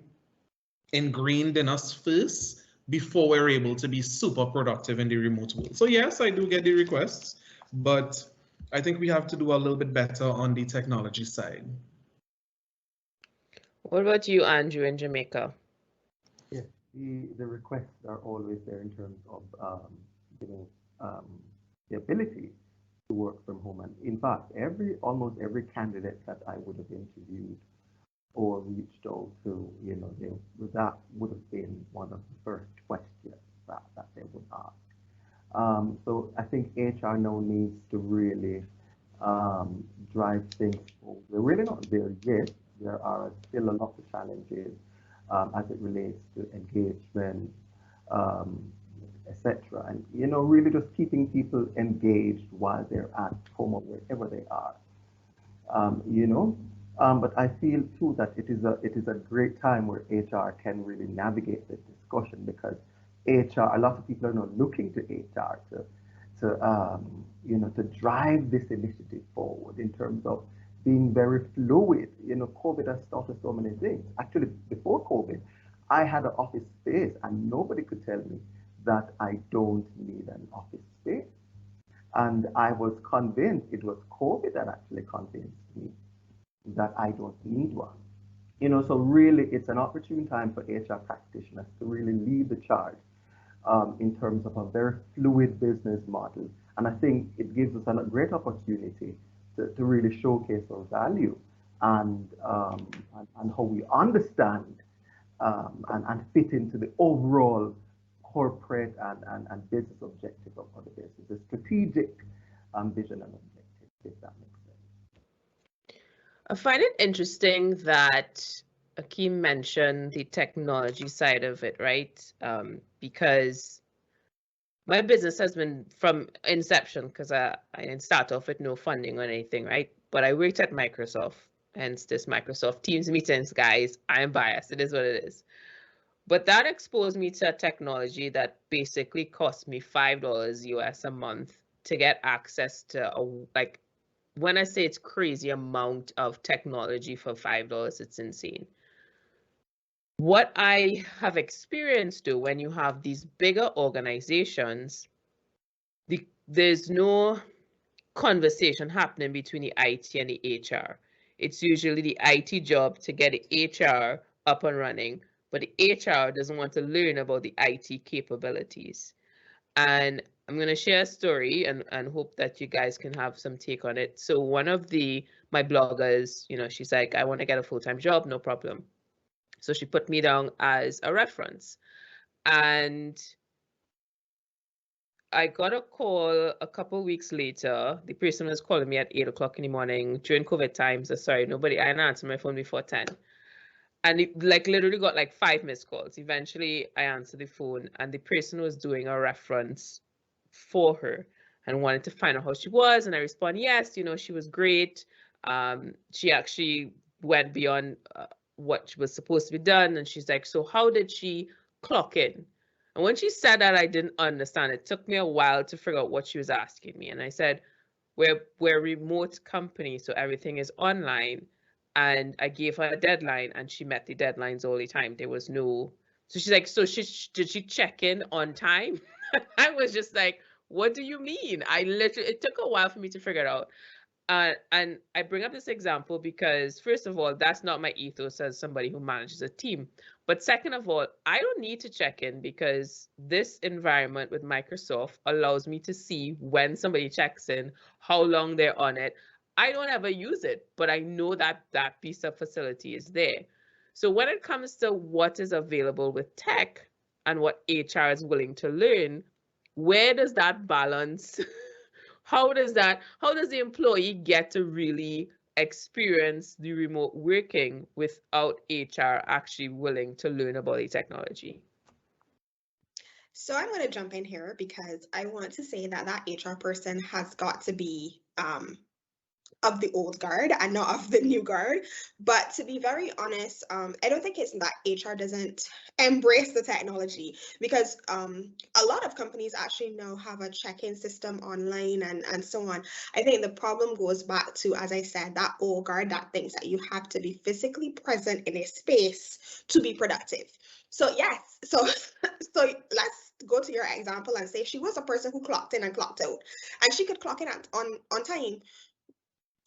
ingrained in us first before we're able to be super productive in the remote world. So yes, I do get the requests, but I think we have to do a little bit better on the technology side. What about you, Andrew, in Jamaica? Yes, the requests are always there in terms of the ability to work from home. And in fact, almost every candidate that I would have interviewed or reached out to, that would have been one of the first questions that they would ask. So I think HR now needs to really drive things forward. We're really not there yet. There are still a lot of challenges as it relates to engagement, etc. And really just keeping people engaged while they're at home or wherever they are. But I feel too that it is a great time where HR can really navigate this discussion, because HR, a lot of people are now looking to HR to drive this initiative forward in terms of being very fluid. You know, COVID has taught us so many things. Actually, before COVID, I had an office space and nobody could tell me that I don't need an office space. And I was convinced, it was COVID that actually convinced me that I don't need one. You know, so really it's an opportune time for HR practitioners to really lead the charge in terms of a very fluid business model. And I think it gives us a great opportunity to really showcase our value and how we understand and fit into the overall corporate and business objective of the business, the strategic vision and objective, if that makes sense. I find it interesting that Akeem mentioned the technology side of it, right? Because my business has been from inception, because I didn't start off with no funding or anything, right? But I worked at Microsoft, hence this Microsoft Teams meetings, guys. I'm biased. It is what it is. But that exposed me to a technology that basically cost me $5 US a month to get access to like, when I say it's crazy amount of technology for $5, it's insane. What I have experienced though, when you have these bigger organizations, there's no conversation happening between the IT and the HR. It's usually the IT job to get the HR up and running, but the HR doesn't want to learn about the IT capabilities. And I'm going to share a story and hope that you guys can have some take on it. So one of my bloggers, you know, she's like, I want to get a full-time job, no problem. So she put me down as a reference. And I got a call a couple of weeks later. The person was calling me at 8 o'clock in the morning during COVID times. So sorry, I didn't answer my phone before 10. And it like literally got like 5 missed calls. Eventually I answered the phone and the person was doing a reference for her and wanted to find out how she was. And I responded, yes, you know, she was great. She actually went beyond what was supposed to be done. And she's like, so how did she clock in? And when she said that, I didn't understand. It took me a while to figure out what she was asking me. And I said, we're a remote company, so everything is online. And I gave her a deadline and she met the deadlines all the time. There was no, so she's like, so did she check in on time? I was just like, what do you mean? It took a while for me to figure it out. And I bring up this example because, first of all, that's not my ethos as somebody who manages a team. But second of all, I don't need to check in because this environment with Microsoft allows me to see when somebody checks in, how long they're on it. I don't ever use it, but I know that that piece of facility is there. So when it comes to what is available with tech and what HR is willing to learn, where does that balance? How does the employee get to really experience the remote working without HR actually willing to learn about the technology? So I'm going to jump in here because I want to say that HR person has got to be of the old guard and not of the new guard. But to be very honest, I don't think it's that HR doesn't embrace the technology, because a lot of companies actually now have a check-in system online and so on. I think the problem goes back to, as I said, that old guard that thinks that you have to be physically present in a space to be productive. So yes, so let's go to your example and say she was a person who clocked in and clocked out, and she could clock in on time,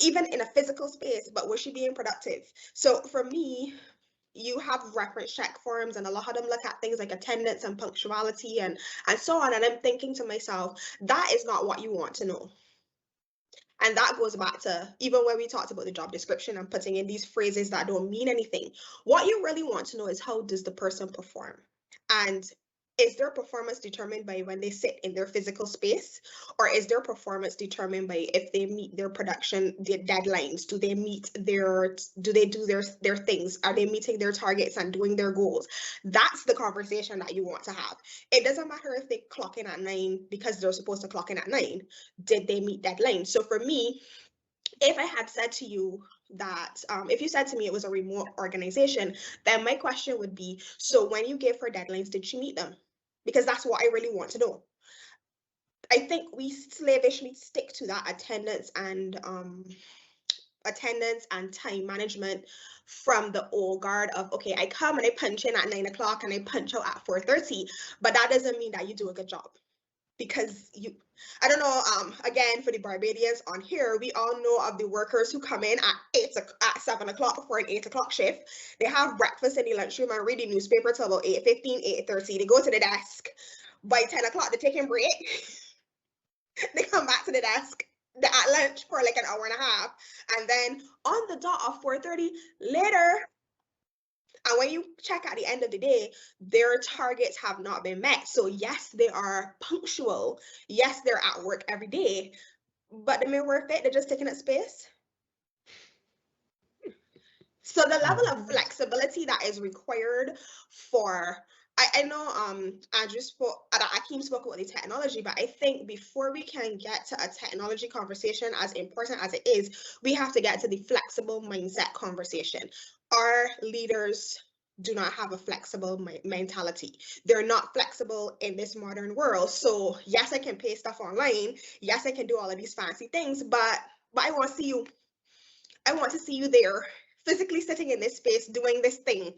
even in a physical space, but was she being productive? So for me, you have reference check forms and a lot of them look at things like attendance and punctuality and so on. And I'm thinking to myself, that is not what you want to know. And that goes back to even when we talked about the job description and putting in these phrases that don't mean anything. What you really want to know is, how does the person perform? And is their performance determined by when they sit in their physical space, or is their performance determined by if they meet their deadlines? Do they do their things? Are they meeting their targets and doing their goals? That's the conversation that you want to have. It doesn't matter if they clock in at 9 because they're supposed to clock in at 9. Did they meet deadlines? So for me, if I had said to you that, if you said to me it was a remote organization, then my question would be, so when you gave her deadlines, did she meet them? Because that's what I really want to know. I think we slavishly stick to that attendance and attendance and time management from the old guard of, okay, I come and I punch in at 9 o'clock and I punch out at 4:30, but that doesn't mean that you do a good job. Because I don't know, again, for the Barbadians on here, we all know of the workers who come in at 7 o'clock for an 8 o'clock shift. They have breakfast in the lunchroom and read the newspaper till about 8:15, 8:30. They go to the desk. By 10 o'clock, they take a break. They come back to the desk. They're at lunch for like an hour and a half. And then on the dot of 4:30 later, and when you check at the end of the day, their targets have not been met. So yes, they are punctual. Yes, they're at work every day, but the mere worth it, they're just taking up space. So the level of flexibility that is required for, I know Akeem spoke about the technology, but I think before we can get to a technology conversation, as important as it is, we have to get to the flexible mindset conversation. Our leaders do not have a flexible mentality. They're not flexible in this modern world. So yes, I can pay stuff online. Yes, I can do all of these fancy things, but I want to see you. I want to see you there, physically sitting in this space, doing this thing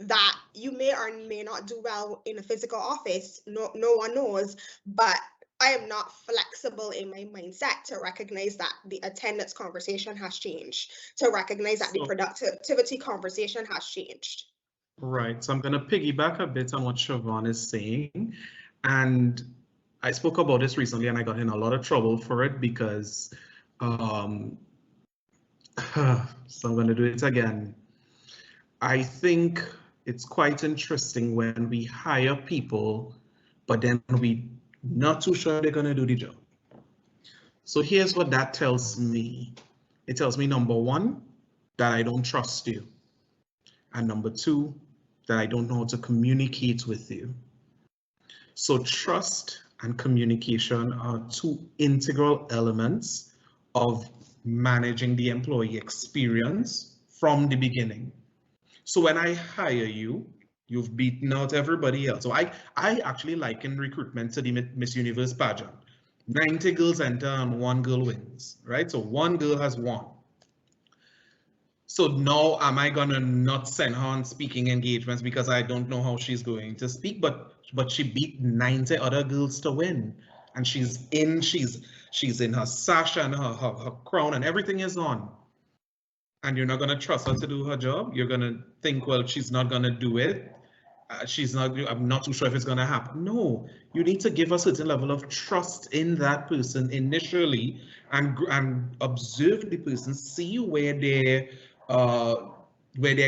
that you may or may not do well in a physical office. No one knows, but I am not flexible in my mindset to recognize that the attendance conversation has changed, to recognize that the productivity conversation has changed. Right. So I'm going to piggyback a bit on what Siobhan is saying. And I spoke about this recently and I got in a lot of trouble for it because, so I'm going to do it again. I think it's quite interesting when we hire people, but then we're not too sure they're going to do the job. So here's what that tells me. It tells me, number one, that I don't trust you. And number two, that I don't know how to communicate with you. So trust and communication are two integral elements of managing the employee experience from the beginning. So when I hire you, you've beaten out everybody else. So I actually liken recruitment to the Miss Universe pageant. 90 girls enter and 1 girl wins, right? So 1 girl has won. So now am I gonna not send her on speaking engagements because I don't know how she's going to speak, but she beat 90 other girls to win. And she's in her sash and her crown and everything is on. And you're not gonna trust her to do her job. You're gonna think, well, she's not gonna do it. I'm not too sure if it's gonna happen. No, you need to give a certain level of trust in that person initially and observe the person, see where their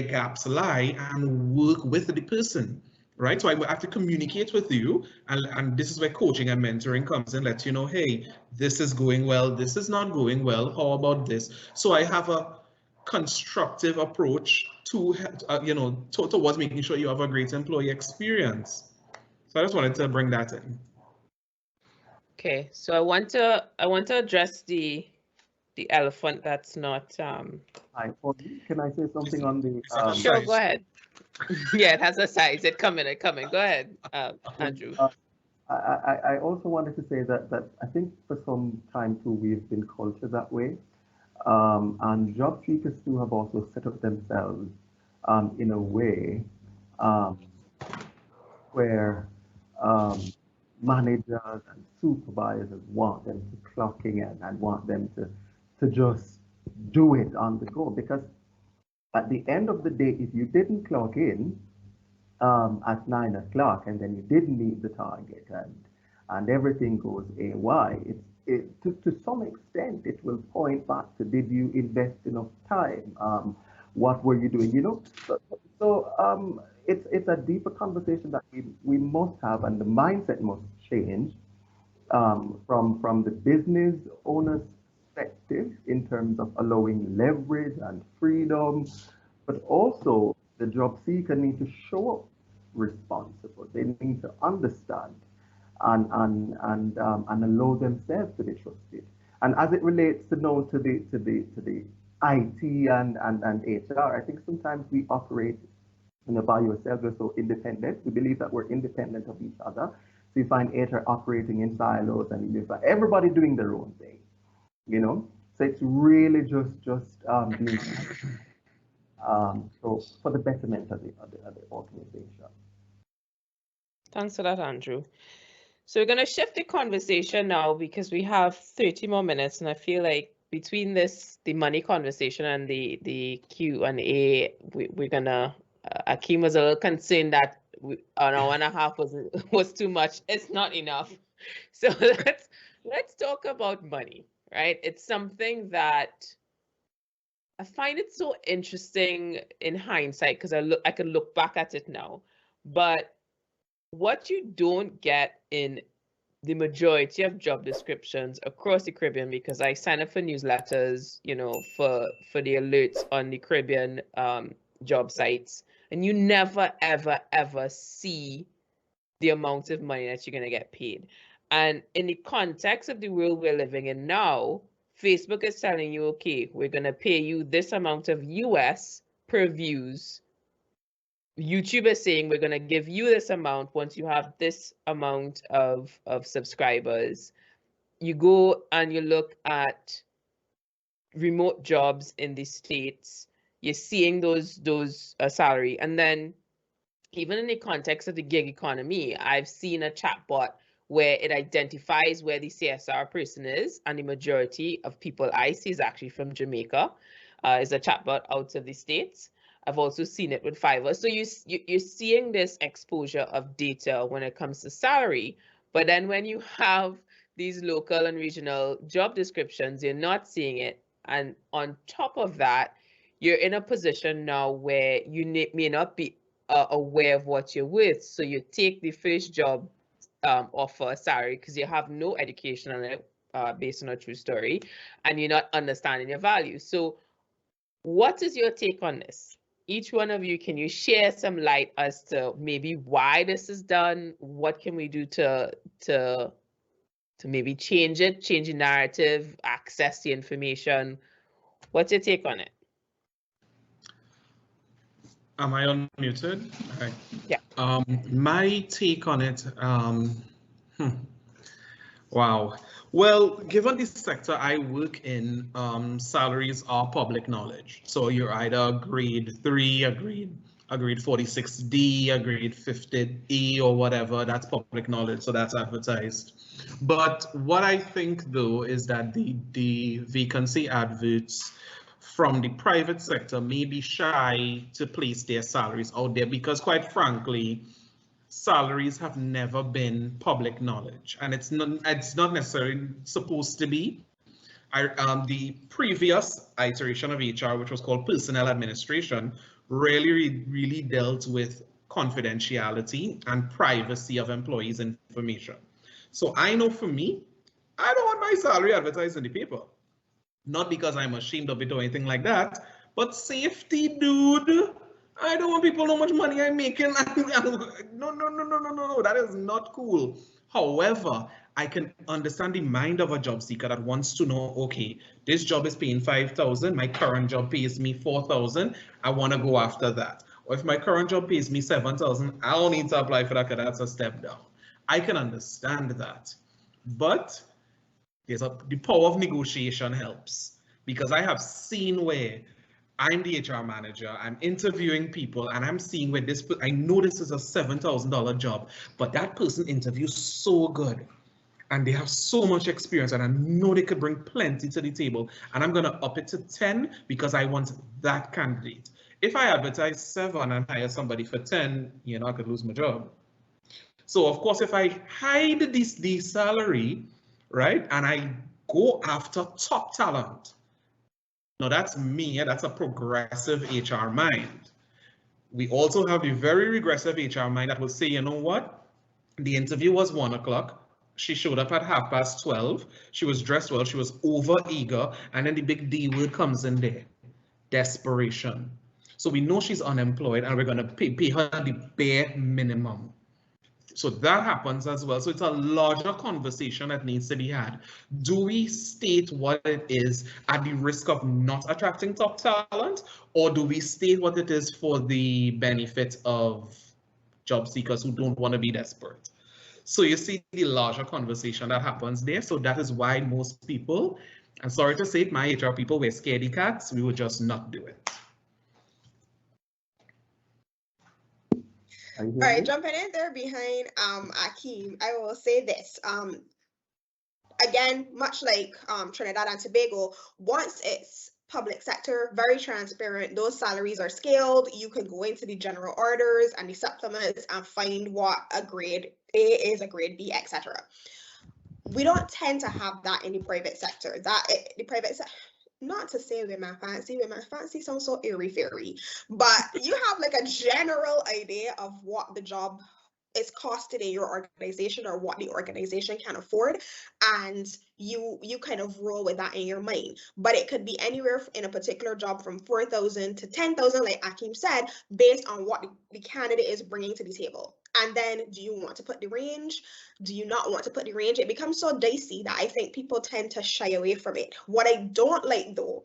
gaps lie and work with the person, right? So I will have to communicate with you, and this is where coaching and mentoring comes in, let you know, hey, this is going well, this is not going well, how about this? So I have a constructive approach to, towards making sure you have a great employee experience. So I just wanted to bring that in. Okay, so I want to address the elephant that's not. Hi, Pauline, can I say something on the? Sure, go ahead. Yeah, it has a size. It's coming. Go ahead, Andrew. I also wanted to say that I think for some time too we've been cultured that way, and job seekers too have also set up themselves in a way where managers and supervisors want them to clock in and want them to just do it on the go, because at the end of the day, if you didn't clock in at 9 o'clock and then you didn't meet the target and everything goes AY, to some extent it will point back to, did you invest enough time? What were you doing? So it's a deeper conversation that we must have, and the mindset must change from the business owner's perspective in terms of allowing leverage and freedom, but also the job seeker need to show up responsible. They need to understand and allow themselves to be trusted. And as it relates to the IT and HR, I think sometimes we operate by yourself. We're so independent. We believe that we're independent of each other. So you find HR operating in silos, and you find everybody doing their own thing. So it's really just being so for the betterment of the organization. Thanks for that, Andrew. So we're going to shift the conversation now because we have 30 more minutes, and I feel like between this, the money conversation and the Q&A, we're gonna. Akeem was a little concerned that an hour and a half was too much. It's not enough. So let's talk about money, right? It's something that I find it so interesting in hindsight because I can look back at it now, but what you don't get in the majority of job descriptions across the Caribbean, because I sign up for newsletters, for the alerts on the Caribbean job sites, and you never, ever, ever see the amount of money that you're going to get paid. And in the context of the world we're living in now, Facebook is telling you, okay, we're going to pay you this amount of US per views. YouTube is saying we're going to give you this amount once you have this amount of subscribers. You go and you look at remote jobs in the States, you're seeing those salary. And then even in the context of the gig economy, I've seen a chatbot where it identifies where the CSR person is, and the majority of people I see is actually from Jamaica. Is a chatbot out of the States. I've also seen it with Fiverr. So you're seeing this exposure of data when it comes to salary, but then when you have these local and regional job descriptions, you're not seeing it. And on top of that, you're in a position now where you may not be aware of what you're worth. So you take the first job offer salary because you have no education on it based on a true story, and you're not understanding your value. So what is your take on this? Each one of you, can you share some light as to maybe why this is done? What can we do to maybe change it, change the narrative, access the information? What's your take on it? Am I unmuted? All right. Yeah. My take on it, wow. Well, given this sector I work in, salaries are public knowledge. So you're either a grade 3, a grade 46D, a grade 50E, or whatever. That's public knowledge, so that's advertised. But what I think, though, is that the vacancy adverts from the private sector may be shy to place their salaries out there because, quite frankly, salaries have never been public knowledge, and it's not necessarily supposed to be. The previous iteration of HR, which was called personnel administration, really dealt with confidentiality and privacy of employees' information. So I know for me, I don't want my salary advertised in the paper. Not because I'm ashamed of it or anything like that, but safety, dude. I don't want people to know how much money I'm making. No, that is not cool. However, I can understand the mind of a job seeker that wants to know, okay, this job is paying 5,000, my current job pays me 4,000, I want to go after that. Or if my current job pays me 7,000, I don't need to apply for that because that's a step down. I can understand that. But the power of negotiation helps, because I have seen where I'm the HR manager, I'm interviewing people, and I'm seeing where I know this is a $7,000 job, but that person interviews so good and they have so much experience, and I know they could bring plenty to the table, and I'm gonna up it to 10 because I want that candidate. If I advertise 7 and hire somebody for 10, I could lose my job. So of course, if I hide the salary, right, and I go after top talent, now that's me, that's a progressive HR mind. We also have a very regressive HR mind that will say, you know what, the interview was 1 o'clock, she showed up at 12:30, she was dressed well, she was over eager, and then the big D word comes in there, desperation. So we know she's unemployed and we're gonna pay her the bare minimum. So that happens as well. So it's a larger conversation that needs to be had. Do we state what it is at the risk of not attracting top talent, or do we state what it is for the benefit of job seekers who don't want to be desperate? So you see the larger conversation that happens there. So that is why most people And sorry to say it, my HR people were scaredy cats. We would just not do it. All right, jumping in there behind Akeem, I will say this. Again, much like Trinidad and Tobago, once it's public sector, very transparent, those salaries are scaled. You can go into the general orders and the supplements and find what a grade A is, a grade B, etc. We don't tend to have that in the private sector. The private sector, not to say women fancy sounds so airy-fairy, but you have like a general idea of what the job is costed in your organization or what the organization can afford, and you kind of roll with that in your mind. But it could be anywhere in a particular job from 4,000 to 10,000, like Akeem said, based on what the candidate is bringing to the table. And then, do you want to put the range? Do you not want to put the range? It becomes so dicey that I think people tend to shy away from it. What I don't like though,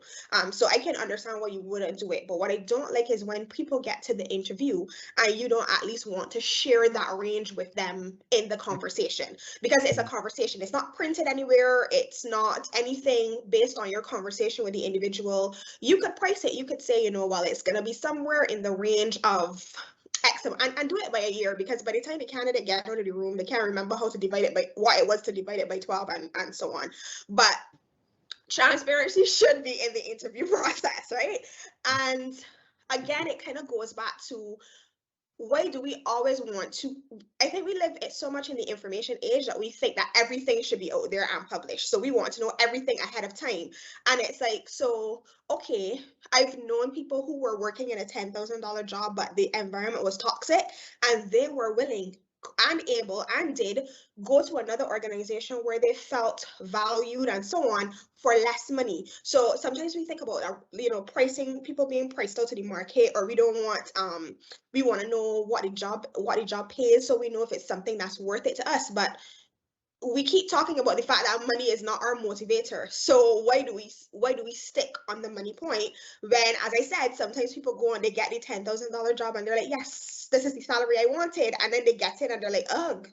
so I can understand why you wouldn't do it, but what I don't like is when people get to the interview and you don't at least want to share that range with them in the conversation, because it's a conversation. It's not printed anywhere. It's not anything based on your conversation with the individual. You could price it. You could say, well, it's going to be somewhere in the range of X, and do it by a year, because by the time the candidate gets out of the room, they can't remember how to divide it by what it was to divide it by 12 and so on. But transparency should be in the interview process, right? And again, it kind of goes back to, why do we always want to, I think we live so much in the information age that we think that everything should be out there and published. So we want to know everything ahead of time. And it's like, so, okay, I've known people who were working in a $10,000 job, but the environment was toxic, and they were willing and able and did go to another organization where they felt valued and so on for less money. So sometimes we think about pricing, people being priced out to the market, or we don't want we want to know what the job pays, so we know if it's something that's worth it to us. But we keep talking about the fact that money is not our motivator. So why do we stick on the money point when, as I said, sometimes people go and they get the $10,000 job and they're like, yes, this is the salary I wanted, and then they get it and they're like, ugh,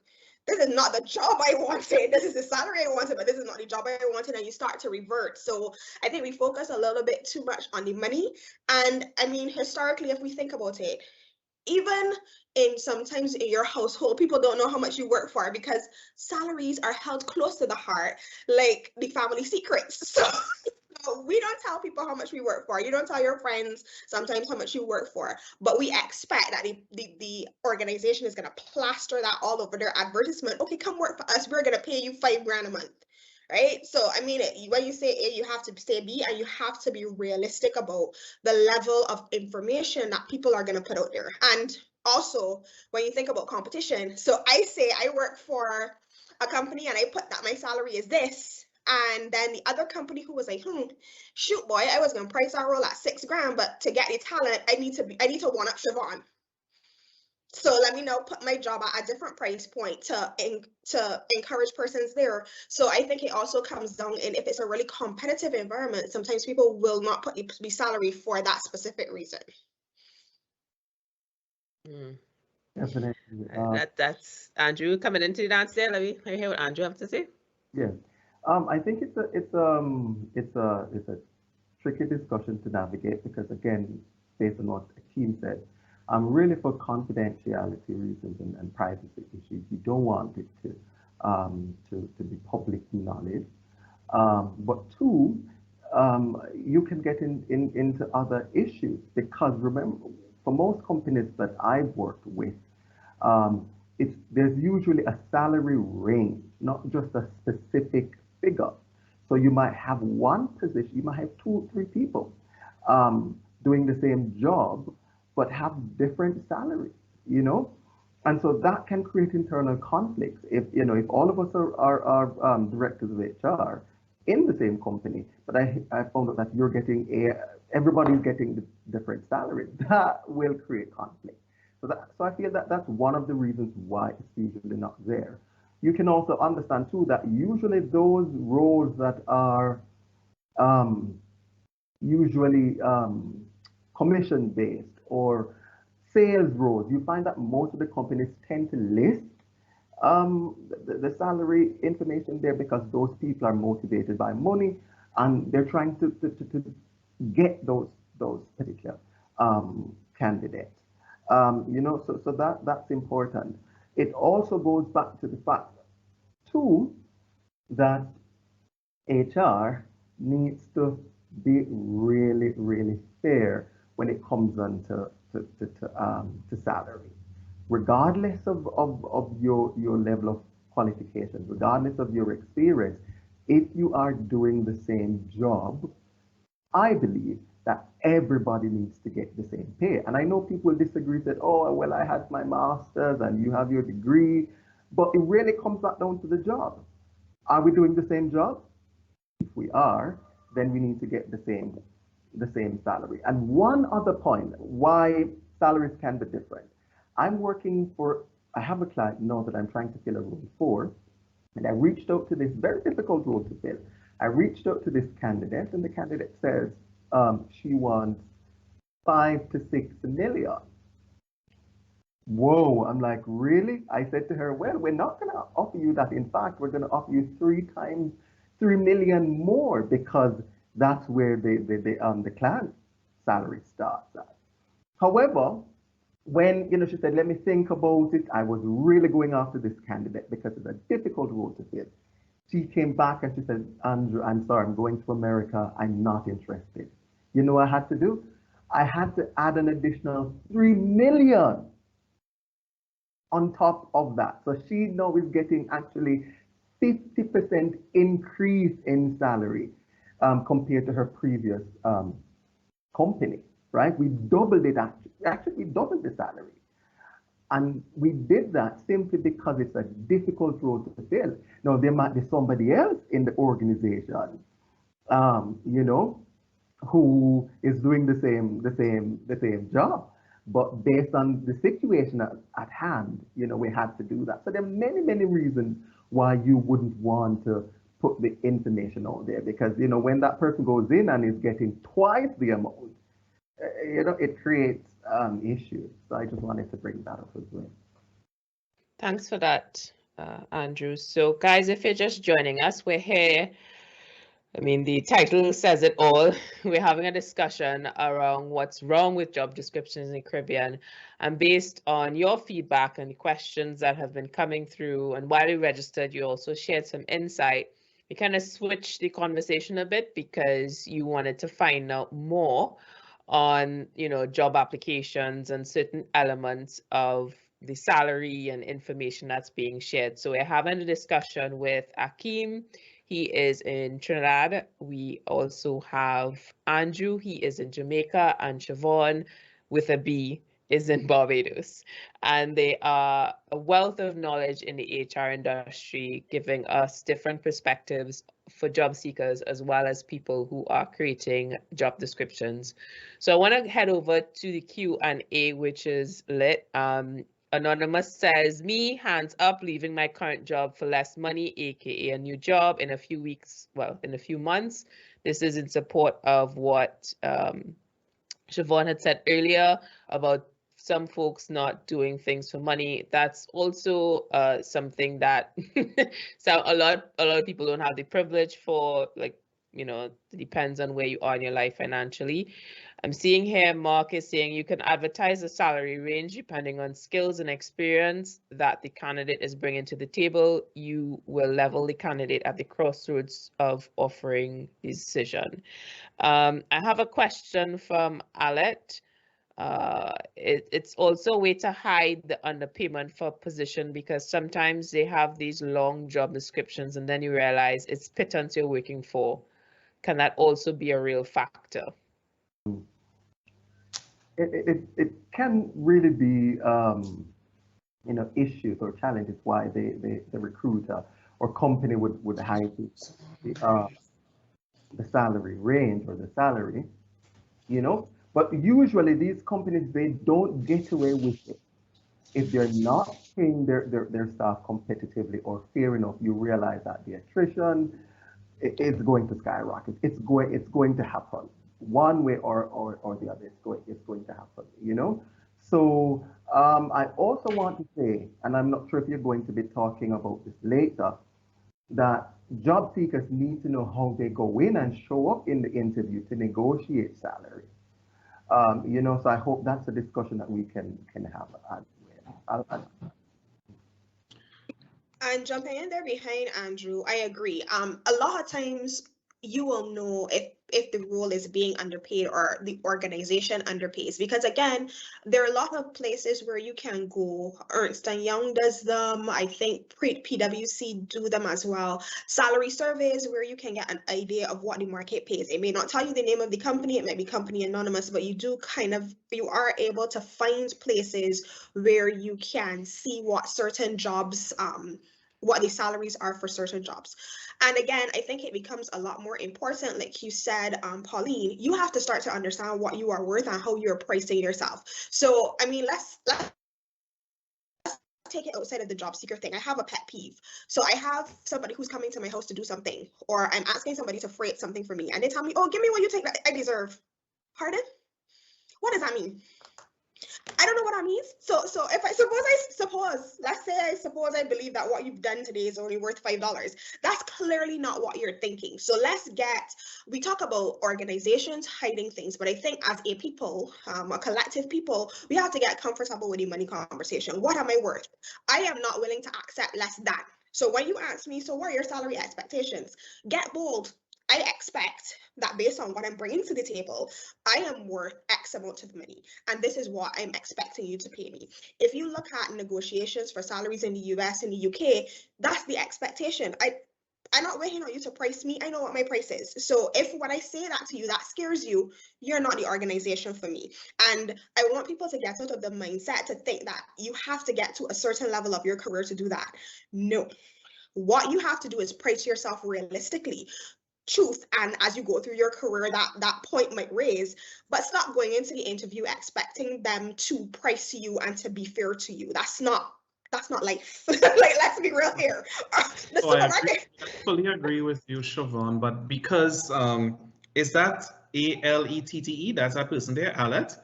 this is not the job I wanted. This is the salary I wanted, but this is not the job I wanted, and you start to revert. So I think we focus a little bit too much on the money. And I mean, historically, if we think about it, even sometimes in your household, people don't know how much you work for, because salaries are held close to the heart, like the family secrets. So we don't tell people how much we work for. You don't tell your friends sometimes how much you work for, but we expect that the organization is going to plaster that all over their advertisement. Okay, come work for us. We're going to pay you $5,000 a month. Right? So, I mean, when you say A, you have to say B, and you have to be realistic about the level of information that people are going to put out there. And also, when you think about competition, so I say I work for a company and I put that my salary is this. And then the other company who was like, shoot, boy, I was going to price our role at $6,000, but to get the talent, I need to one up Siobhan. So let me now put my job at a different price point to encourage persons there. So I think it also comes down in, if it's a really competitive environment, sometimes people will not put the salary for that specific reason. Definitely. That's Andrew coming into the dance there. Let me hear what Andrew have to say. Yeah, I think it's a tricky discussion to navigate, because again, based on what Akeem said, really for confidentiality reasons and privacy issues, you don't want it to be public knowledge. But two, you can get into other issues, because remember, for most companies that I've worked with, there's usually a salary range, not just a specific figure. So you might have one position, you might have 2 or 3 people doing the same job, but have different salaries, and so that can create internal conflicts. If all of us are directors of HR in the same company, but I found out that everybody's getting different salaries, that will create conflict. So I feel that that's one of the reasons why it's usually not there. You can also understand too that usually those roles that are usually commission based or sales roles, you find that most of the companies tend to list the salary information there, because those people are motivated by money and they're trying to get those particular candidates. So that's important. It also goes back to the fact too that HR needs to be really, really fair when it comes on to salary, regardless of your level of qualification, regardless of your experience. If you are doing the same job, I believe that everybody needs to get the same pay. And I know people disagree, that, oh, well, I had my master's and you have your degree, but it really comes back down to the job. Are we doing the same job? If we are, then we need to get the same salary. And one other point why salaries can be different. I have a client now that I'm trying to fill a role for, and I reached out to this very difficult role to fill. I reached out to this candidate, and the candidate says she wants 5 to 6 million. Whoa, I'm like, really? I said to her, well, we're not going to offer you that. In fact, we're going to offer you 3 million more, because that's where the client salary starts at. However, when she said, let me think about it, I was really going after this candidate because it's a difficult role to fill. She came back and she said, Andrew, I'm sorry, I'm going to America. I'm not interested. You know what I had to do? I had to add an additional 3 million on top of that. So she now is getting actually 50% increase in salary compared to her previous company, right? We doubled it, actually we doubled the salary. And we did that simply because it's a difficult role to fill. Now, there might be somebody else in the organization, who is doing the same job. But based on the situation at hand, we had to do that. So there are many, many reasons why you wouldn't want to put the information out there, because, when that person goes in and is getting twice the amount, it creates issues. So I just wanted to bring that up as well. Thanks for that, Andrew. So guys, if you're just joining us, we're here. I mean, the title says it all. We're having a discussion around what's wrong with job descriptions in the Caribbean. And based on your feedback and the questions that have been coming through, and while you registered, you also shared some insight. We kind of switched the conversation a bit because you wanted to find out more on, job applications and certain elements of the salary and information that's being shared. So we're having a discussion with Akeem. He is in Trinidad. We also have Andrew. He is in Jamaica, and Siobhan, with a B, is in Barbados. And they are a wealth of knowledge in the HR industry, giving us different perspectives for job seekers as well as people who are creating job descriptions. So I want to head over to the Q&A, which is lit. Anonymous says, me, hands up, leaving my current job for less money, aka a new job in a few months. This is in support of what Siobhan had said earlier about some folks not doing things for money. That's also something that so a lot of people don't have the privilege for, it depends on where you are in your life financially. I'm seeing here Mark is saying you can advertise a salary range depending on skills and experience that the candidate is bringing to the table. You will level the candidate at the crossroads of offering the decision. I have a question from Alet. It's also a way to hide the underpayment for a position, because sometimes they have these long job descriptions and then you realize it's pittance you're working for. Can that also be a real factor? It can really be issues or challenges why the recruiter or company would hide the salary range or the salary, but usually these companies, they don't get away with it. If they're not paying their staff competitively or fair enough, you realize that the attrition is going to skyrocket. It's going to happen one way or the other. It's going to happen, So I also want to say, and I'm not sure if you're going to be talking about this later, that job seekers need to know how they go in and show up in the interview to negotiate salary. So I hope that's a discussion that we can have. And jumping in there behind Andrew, I agree. A lot of times you will know if the role is being underpaid or the organization underpays, because again, there are a lot of places where you can go. Ernst and Young does them. I think PwC do them as well. Salary surveys where you can get an idea of what the market pays. It may not tell you the name of the company. It might be company anonymous, but you are able to find places where you can see what certain jobs what the salaries are for certain jobs. And again, I think it becomes a lot more important, like you said, Pauline, you have to start to understand what you are worth and how you're pricing yourself. So, I mean, let's take it outside of the job seeker thing. I have a pet peeve. So I have somebody who's coming to my house to do something, or I'm asking somebody to freight something for me, and they tell me, oh, give me what you think that I deserve. Pardon? What does that mean? I don't know what that means. So if I suppose I believe that what you've done today is only worth $5. That's clearly not what you're thinking. So we talk about organizations hiding things, but I think as a people, a collective people, we have to get comfortable with the money conversation. What am I worth? I am not willing to accept less than. So when you ask me, so what are your salary expectations? Get bold. I expect that based on what I'm bringing to the table, I am worth X amount of money, and this is what I'm expecting you to pay me. If you look at negotiations for salaries in the US and the UK, that's the expectation. I'm not waiting on you to price me. I know what my price is. So if when I say that to you, that scares you, you're not the organization for me. And I want people to get out of the mindset to think that you have to get to a certain level of your career to do that. No. What you have to do is price yourself realistically. Truth, and as you go through your career, that point might raise, but stop going into the interview expecting them to price you and to be fair to you. That's not life. Like, let's be real here. I fully agree with you, Siobhan, but because is that ALETTE? That's that person there, Alet?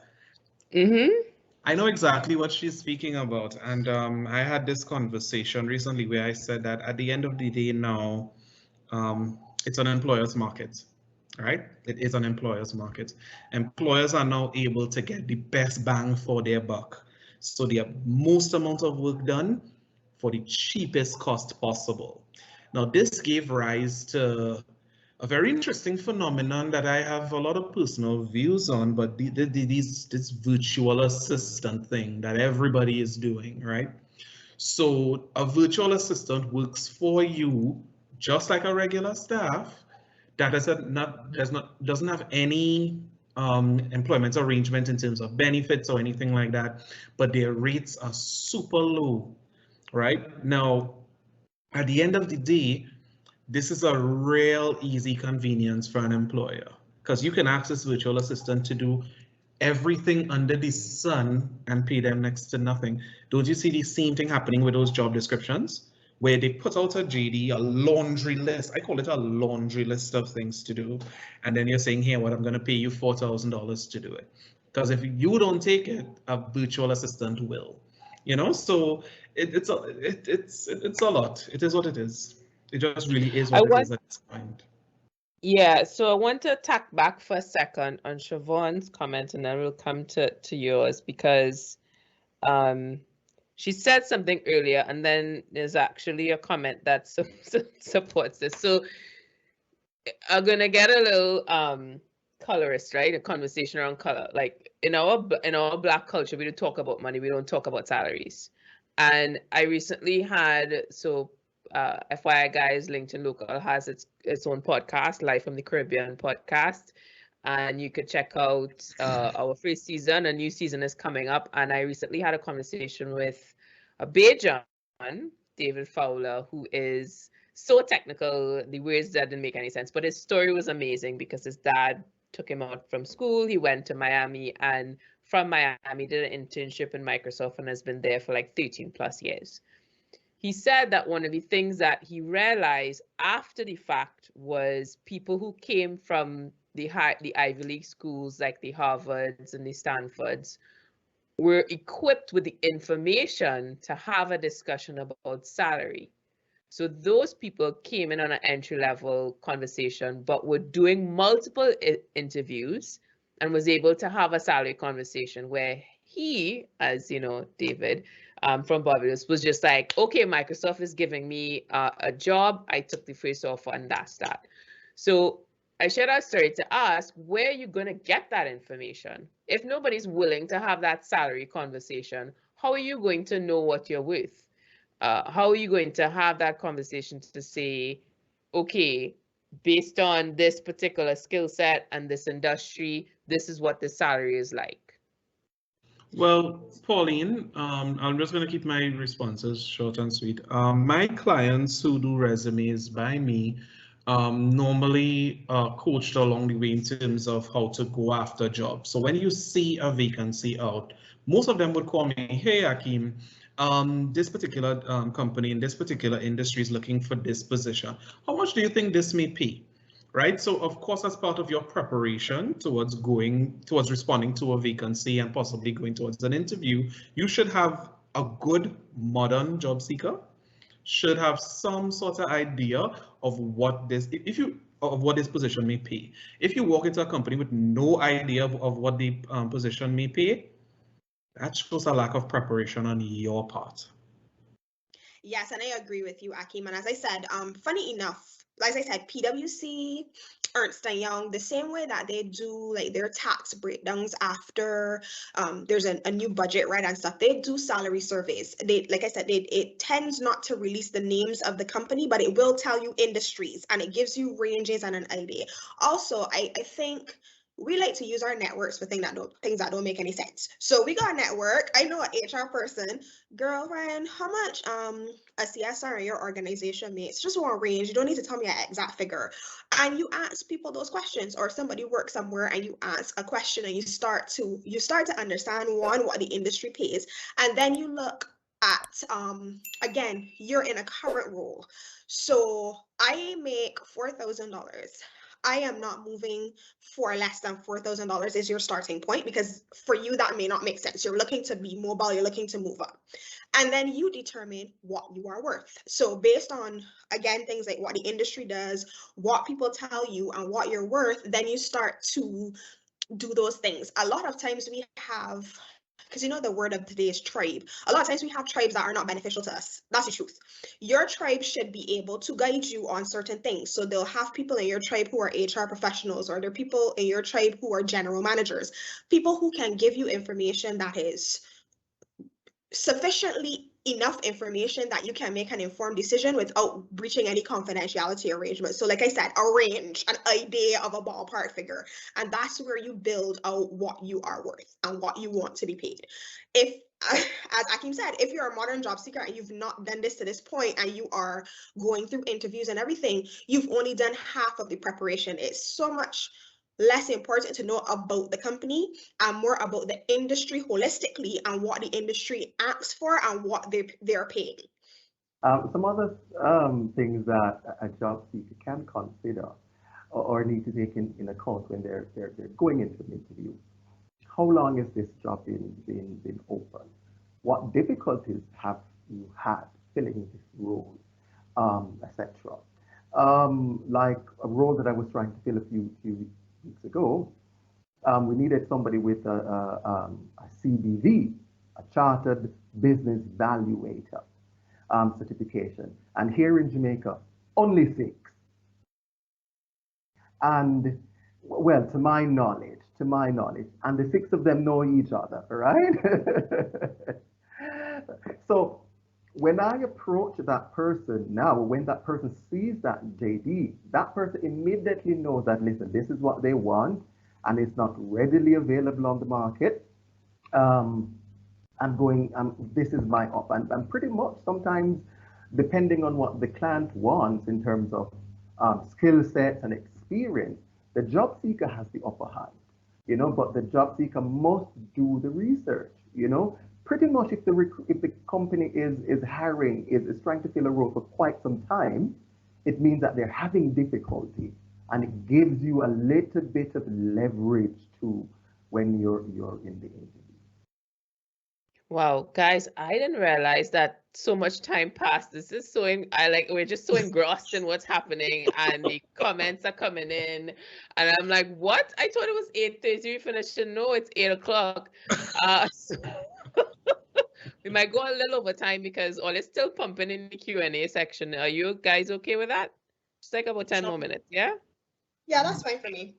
I know exactly what she's speaking about, and I had this conversation recently where I said that at the end of the day now, it's an employer's market, right? It is an employer's market. Employers are now able to get the best bang for their buck. So they have most amount of work done for the cheapest cost possible. Now, this gave rise to a very interesting phenomenon that I have a lot of personal views on, but this virtual assistant thing that everybody is doing, right? So a virtual assistant works for you just like a regular staff that doesn't have any employment arrangement in terms of benefits or anything like that, but their rates are super low, right? Now, at the end of the day, this is a real easy convenience for an employer because you can access virtual assistant to do everything under the sun and pay them next to nothing. Don't you see the same thing happening with those job descriptions where they put out a JD, a laundry list? I call it a laundry list of things to do. And then you're saying, here, what I'm going to pay you $4,000 to do it. Because if you don't take it, a virtual assistant will. So it's a lot. It is what it is. It just really is what it is at this point. Yeah, so I want to tack back for a second on Siobhan's comment, and then we'll come to yours, because she said something earlier, and then there's actually a comment that supports this. So I'm gonna get a little colorist, right? A conversation around color. Like in our Black culture, we don't talk about money. We don't talk about salaries. And I recently had FYI guys, LinkedIn Local has its own podcast, Live from the Caribbean podcast, and you could check out our first season. A new season is coming up, and I recently had a conversation with a Bajan, David Fowler, who is so technical. The words that didn't make any sense, but his story was amazing because his dad took him out from school. He went to Miami, and from Miami did an internship in Microsoft and has been there for like 13 plus years. He said that one of the things that he realized after the fact was people who came from the Ivy League schools like the Harvards and the Stanfords were equipped with the information to have a discussion about salary. So those people came in on an entry-level conversation, but were doing multiple interviews and was able to have a salary conversation where he, as you know, David, from Barbados, was just like, okay, Microsoft is giving me a job. I took the first offer and that's that. So I shared that story to ask, where are you going to get that information? If nobody's willing to have that salary conversation, how are you going to know what you're worth? How are you going to have that conversation to say, okay, based on this particular skill set and this industry, this is what the salary is like? Well, Pauline, I'm just going to keep my responses short and sweet. My clients who do resumes by me normally coached along the way in terms of how to go after jobs. So when you see a vacancy out, most of them would call me, hey, Akeem, this particular company in this particular industry is looking for this position. How much do you think this may pay? Right? So of course, as part of your preparation towards responding to a vacancy and possibly going towards an interview, you should have a good modern job seeker, should have some sort of idea of what this position may pay. If you walk into a company with no idea of what the position may pay, that shows a lack of preparation on your part. Yes, and I agree with you, Akeem. And as I said, funny enough, like I said, PwC, Ernst & Young, the same way that they do like their tax breakdowns after there's a new budget, right, and stuff, they do salary surveys. They, like I said, it tends not to release the names of the company, but it will tell you industries and it gives you ranges and an idea. Also, I think we like to use our networks for things that don't make any sense. So we got a network. I know an HR person. Girl, Ryan, how much a CSR in your organization makes? Just one range. You don't need to tell me an exact figure. And you ask people those questions, or somebody works somewhere and you ask a question and you start to understand what the industry pays, and then you look at again, you're in a current role. So I make $4,000. I am not moving for less than $4,000 is your starting point, because for you that may not make sense. You're looking to be mobile, you're looking to move up. And then you determine what you are worth. So based on, again, things like what the industry does, what people tell you, and what you're worth, then you start to do those things. A lot of times we have, because you know the word of today is tribe. A lot of times we have tribes that are not beneficial to us. That's the truth. Your tribe should be able to guide you on certain things. So they'll have people in your tribe who are HR professionals, or there are people in your tribe who are general managers, people who can give you information that is sufficiently enough information that you can make an informed decision without breaching any confidentiality arrangement. So like I said, a range, an idea of a ballpark figure. And that's where you build out what you are worth and what you want to be paid. If, as Akeem said, if you're a modern job seeker and you've not done this to this point and you are going through interviews and everything, you've only done half of the preparation. It's so much less important to know about the company and more about the industry holistically and what the industry asks for and what they're paying. Some other things that a job seeker can consider or need to take in account when they're going into an interview. How long has this job been open? What difficulties have you had filling this role, etc. Like a role that I was trying to fill a few weeks ago, we needed somebody with a CBV, a Chartered Business Valuator certification. And here in Jamaica, only 6. And well, to my knowledge, and the 6 of them know each other, right? So when I approach that person now, when that person sees that JD, that person immediately knows that, listen, this is what they want, and it's not readily available on the market. This is my op. And pretty much sometimes, depending on what the client wants in terms of skill sets and experience, the job seeker has the upper hand, but the job seeker must do the research, Pretty much if the company is hiring, is trying to fill a role for quite some time, it means that they're having difficulty, and it gives you a little bit of leverage too when you're in the interview. Wow, guys, I didn't realize that so much time passed. This is so we're just so engrossed in what's happening, and the comments are coming in, and I'm like, what? I thought it was 8:30 we finished. No, it's 8 o'clock. So we might go a little over time because all is still pumping in the Q&A section. Are you guys okay with that? Just like about 10 more minutes, yeah? Yeah, that's fine for me.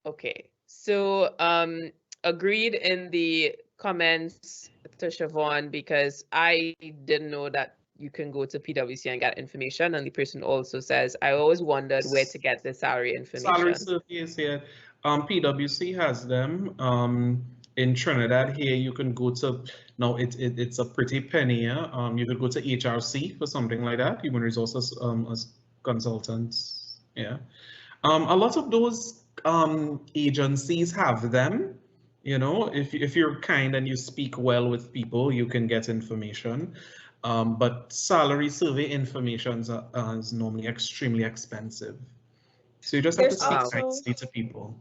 Okay, so agreed in the comments to Siobhan, because I didn't know that you can go to PwC and get information, and the person also says, I always wondered where to get the salary information. Salary surveys here. PwC has them. In Trinidad here, you can go to, now it's a pretty penny, yeah? You could go to HRC for something like that, Human Resources as consultants, yeah. A lot of those agencies have them. You know, if you're kind and you speak well with people, you can get information. But salary survey information is normally extremely expensive. So you just have to speak nicely to people.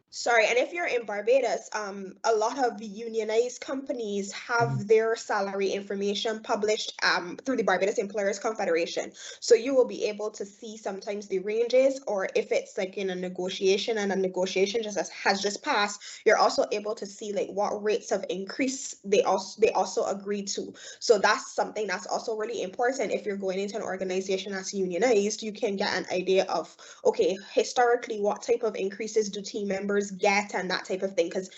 Sorry, and if you're in Barbados, a lot of unionized companies have their salary information published through the Barbados Employers Confederation. So you will be able to see sometimes the ranges, or if it's like in a negotiation and a negotiation has just passed, you're also able to see like what rates of increase they also agree to. So that's something that's also really important. If you're going into an organization that's unionized, you can get an idea of, okay, historically, what type of increases do team members get and that type of thing. Because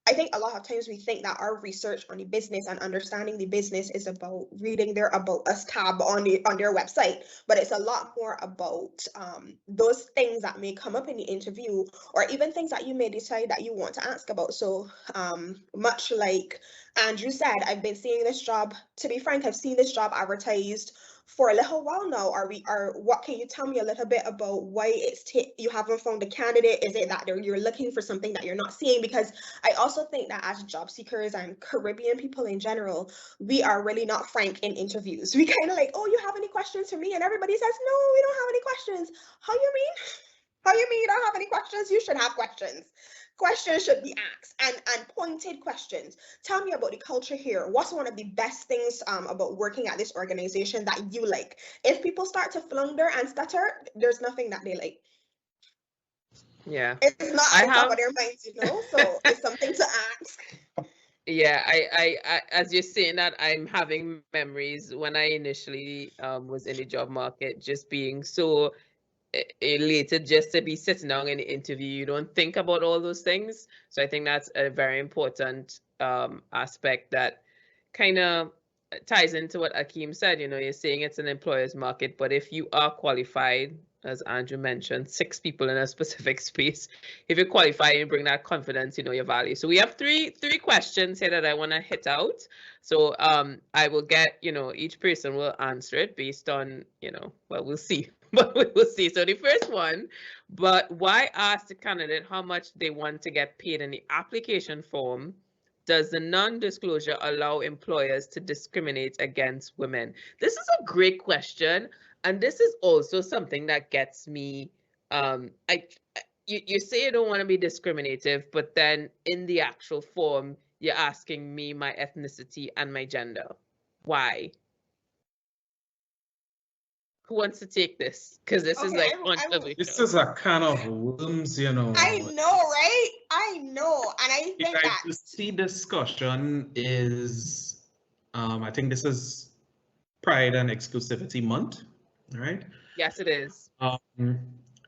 I think a lot of times we think that our research on the business and understanding the business is about reading their About Us tab on their website, but it's a lot more about those things that may come up in the interview, or even things that you may decide that you want to ask about. So much like Andrew said, I've been seeing this job, to be frank, I've seen this job advertised for a little while now. What can you tell me a little bit about why you haven't found a candidate? Is it that you're looking for something that you're not seeing? Because I also think that as job seekers and Caribbean people in general, we are really not frank in interviews. We kind of like, oh, you have any questions for me? And everybody says, no, we don't have any questions. How you mean? How you mean you don't have any questions? You should have questions. Questions should be asked, and pointed questions. Tell me about the culture here. What's one of the best things about working at this organization that you like? If people start to flounder and stutter, there's nothing that they like. Yeah, it's not on top of their minds, you know. So it's something to ask. Yeah, I as you're saying that, I'm having memories when I initially was in the job market, just being so elated just to be sitting down in the interview. You don't think about all those things. So I think that's a very important aspect that kind of ties into what Akeem said. You know, you're saying it's an employer's market, but if you are qualified, as Andrew mentioned, 6 people in a specific space, if you qualify and bring that confidence, you know your value. So we have three questions here that I want to hit out. So I will get, you know, each person will answer it based on, you know, well, we'll see. But we will see. So the first one, but why ask the candidate how much they want to get paid in the application form? Does the non-disclosure allow employers to discriminate against women? This is a great question. And this is also something that gets me, you say you don't want to be discriminative, but then in the actual form, you're asking me my ethnicity and my gender. Why? Who wants to take this? Because this is like controversial. This is a kind of worms, you know. I know, right? I know, and I think that the discussion is, I think this is Pride and Exclusivity Month, right? Yes, it is.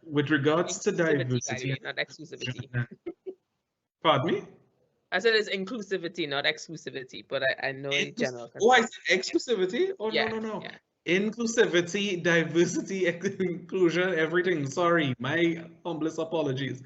With regards to diversity, not exclusivity. Pardon me? I said it's inclusivity, not exclusivity, but I know in general. Oh, I said exclusivity? Oh, yeah, no. Yeah. Inclusivity, diversity, inclusion, everything. Sorry, my humblest apologies.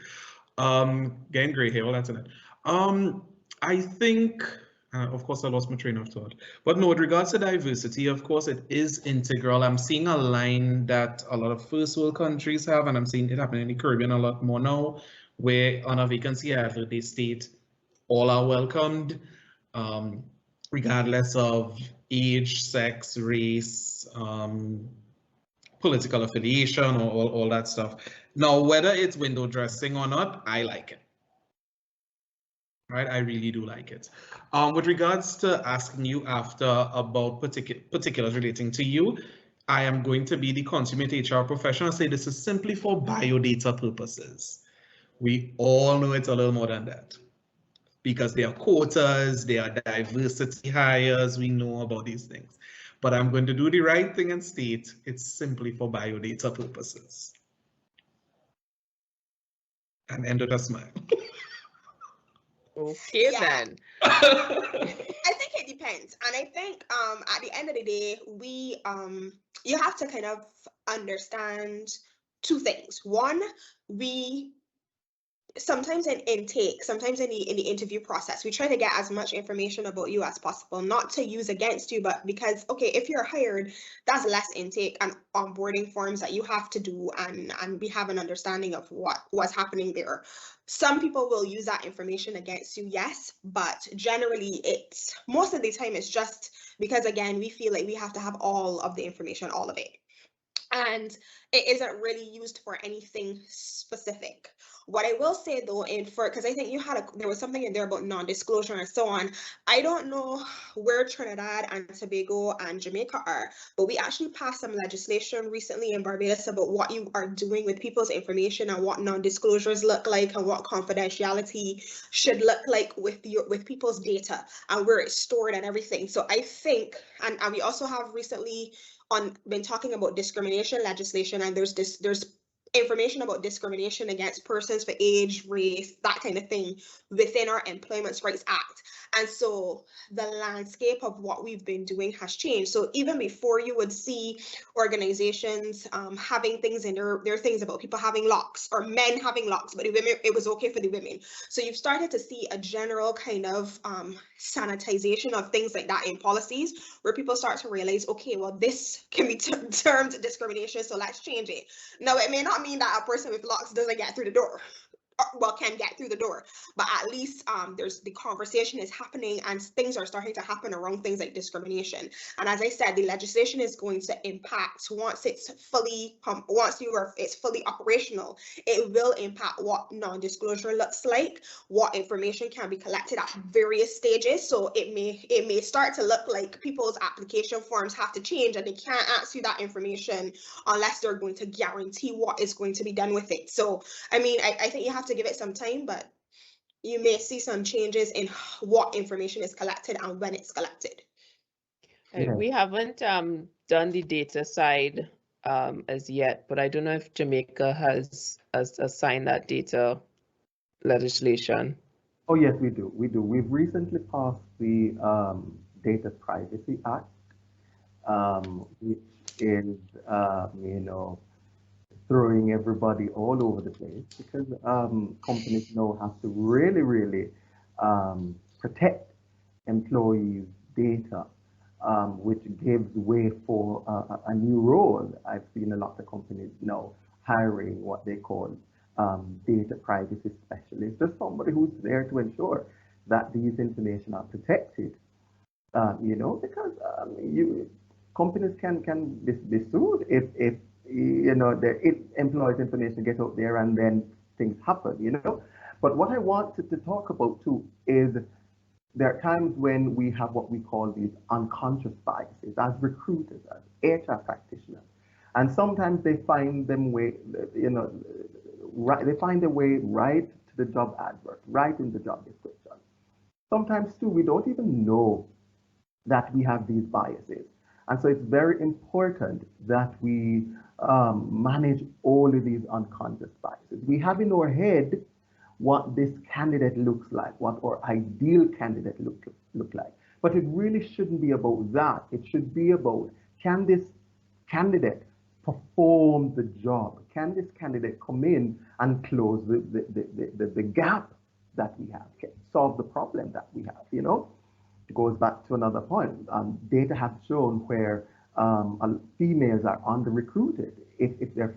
Getting gray hair, all that's in it. I think, of course, I lost my train of thought. But no, with regards to diversity, of course, it is integral. I'm seeing a line that a lot of first world countries have, and I'm seeing it happen in the Caribbean a lot more now, where on a vacancy either they state all are welcomed, regardless of age, sex, race, political affiliation, or all that stuff. Now, whether it's window dressing or not, I like it. right? I really do like it. With regards to asking you after about particulars relating to you, I am going to be the consummate HR professional. Say this is simply for biodata purposes. We all know it's a little more than that because there are quotas, there are diversity hires. We know about these things. But I'm going to do the right thing and state it's simply for biodata purposes. And end with a smile. Okay, then. I think it depends. And I think at the end of the day, you have to kind of understand two things. One, we sometimes in intake, sometimes in the interview process, we try to get as much information about you as possible, not to use against you, but because, okay, if you're hired, that's less intake and onboarding forms that you have to do, and we have an understanding of what's happening there. Some people will use that information against you, yes, but generally it's most of the time it's just because, again, we feel like we have to have all of the information, all of it. And it isn't really used for anything specific. What I will say though, because I think there was something in there about non-disclosure and so on. I don't know where Trinidad and Tobago and Jamaica are, but we actually passed some legislation recently in Barbados about what you are doing with people's information and what non-disclosures look like and what confidentiality should look like with people's data and where it's stored and everything. So I think, and we also have recently been talking about discrimination legislation, and there's information about discrimination against persons for age, race, that kind of thing within our Employment Rights Act. And so the landscape of what we've been doing has changed. So even before, you would see organizations having things in there are things about people having locks or men having locks, but the women, it was okay for the women. So you've started to see a general kind of sanitization of things like that in policies, where people start to realize, okay, well, this can be termed discrimination, so let's change it. Now, it may not mean that a person with locks doesn't get through the door, well, can get through the door, but at least there's the conversation is happening and things are starting to happen around things like discrimination. And as I said, the legislation is going to impact once it's fully operational. It will impact what non-disclosure looks like, what information can be collected at various stages. So it may start to look like people's application forms have to change, and they can't ask you that information unless they're going to guarantee what is going to be done with it. So I mean, I think you have to give it some time, but you may see some changes in what information is collected and when it's collected. Yeah. We haven't done the data side as yet, but I don't know if Jamaica has signed that data legislation. Oh, yes, we do. We do. We've recently passed the Data Privacy Act, which is, throwing everybody all over the place, because companies now have to really, really protect employees' data, which gives way for a new role. I've seen a lot of companies now hiring what they call data privacy specialists, just somebody who's there to ensure that these information are protected. Because companies can be sued if their employees' information get out there and then things happen. But what I wanted to talk about too is there are times when we have what we call these unconscious biases as recruiters, as HR practitioners, and sometimes they find them they find their way right to the job advert, right in the job description. Sometimes too, we don't even know that we have these biases. And so it's very important that we manage all of these unconscious biases. We have in our head what this candidate looks like, what our ideal candidate look like. But it really shouldn't be about that. It should be about, can this candidate perform the job? Can this candidate come in and close the gap that we have, solve the problem that we have, It goes back to another point. Data has shown where females are under-recruited. If there are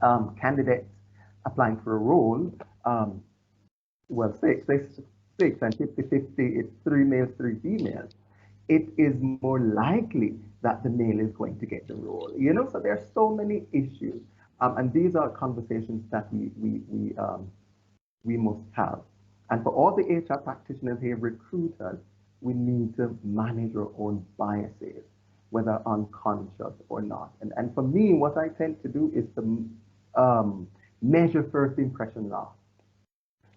5 candidates applying for a role, six and 50-50, it's 3 males, 3 females. It is more likely that the male is going to get the role. So there are so many issues, and these are conversations that we must have. And for all the HR practitioners here, recruiters, we need to manage our own biases, whether unconscious or not. And for me, what I tend to do is to measure first impression last.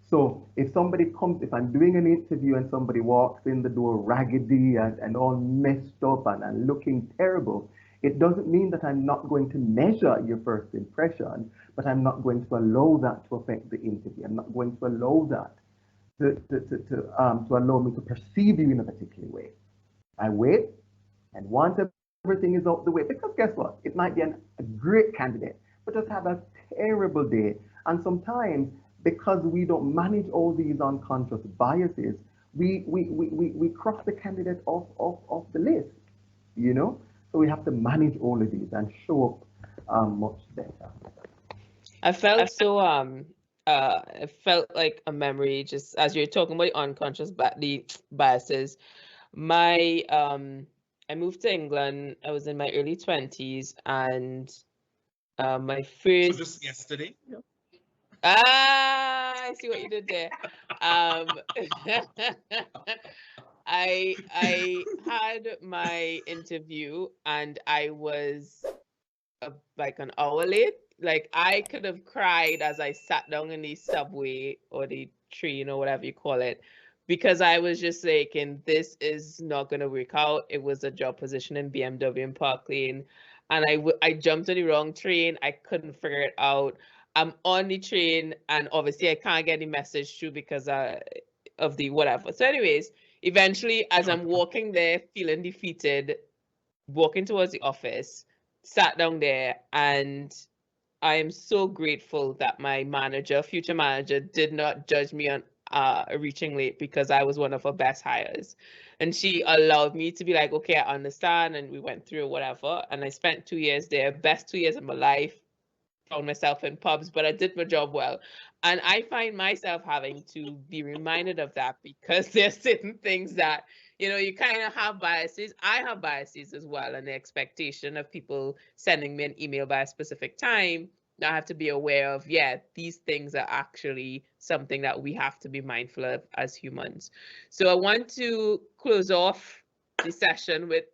So if somebody comes, if I'm doing an interview and somebody walks in the door raggedy and all messed up and looking terrible, it doesn't mean that I'm not going to measure your first impression, but I'm not going to allow that to affect the interview. I'm not going to allow that to allow me to perceive you in a particular way. I wait, and once everything is out the way, because guess what? It might be a great candidate, but just have a terrible day. And sometimes, because we don't manage all these unconscious biases, we cross the candidate off the list, you know? So we have to manage all of these and show up much better. I felt so it felt like a memory just as you're talking about unconscious the biases. My I moved to England. I was in my early 20s, and my first. So just yesterday. Yeah. I see what you did there. I had my interview and I was like an hour late. Like I could have cried as I sat down in the subway or the train or whatever you call it, because I was just like, and this is not going to work out. It was a job position in BMW in Park Lane, and I jumped on the wrong train. I couldn't figure it out. I'm on the train, and obviously I can't get the message through because of the whatever. So anyways, eventually as I'm walking there, feeling defeated, walking towards the office, sat down there, and I am so grateful that my manager, future manager, did not judge me on reaching late, because I was one of her best hires. And she allowed me to be like, okay, I understand. And we went through whatever. And I spent 2 years there, best 2 years of my life. Found myself in pubs, but I did my job well. And I find myself having to be reminded of that, because there's certain things that, you know, you kind of have biases. I have biases as well, and the expectation of people sending me an email by a specific time. I have to be aware of, yeah, these things are actually something that we have to be mindful of as humans. So I want to close off the session with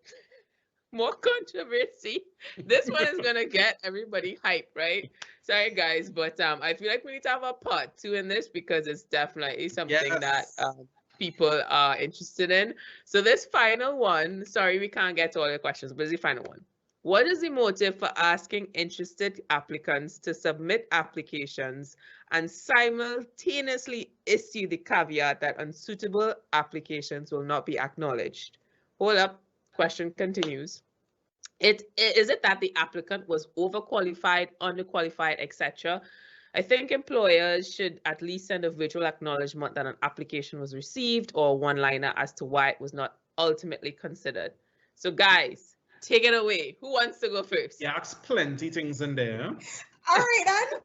more controversy. This one is gonna get everybody hyped, right? Sorry guys, but I feel like we need to have a part 2 in this, because it's definitely something that people are interested in. So this final one, sorry we can't get to all your questions, but it's the final one. What is the motive for asking interested applicants to submit applications and simultaneously issue the caveat that unsuitable applications will not be acknowledged? Hold up. Question continues. Is it that the applicant was overqualified, underqualified, etc.? I think employers should at least send a virtual acknowledgement that an application was received, or a one-liner as to why it was not ultimately considered. So guys, take it away. Who wants to go first? Yeah, there's plenty things in there. All right, then.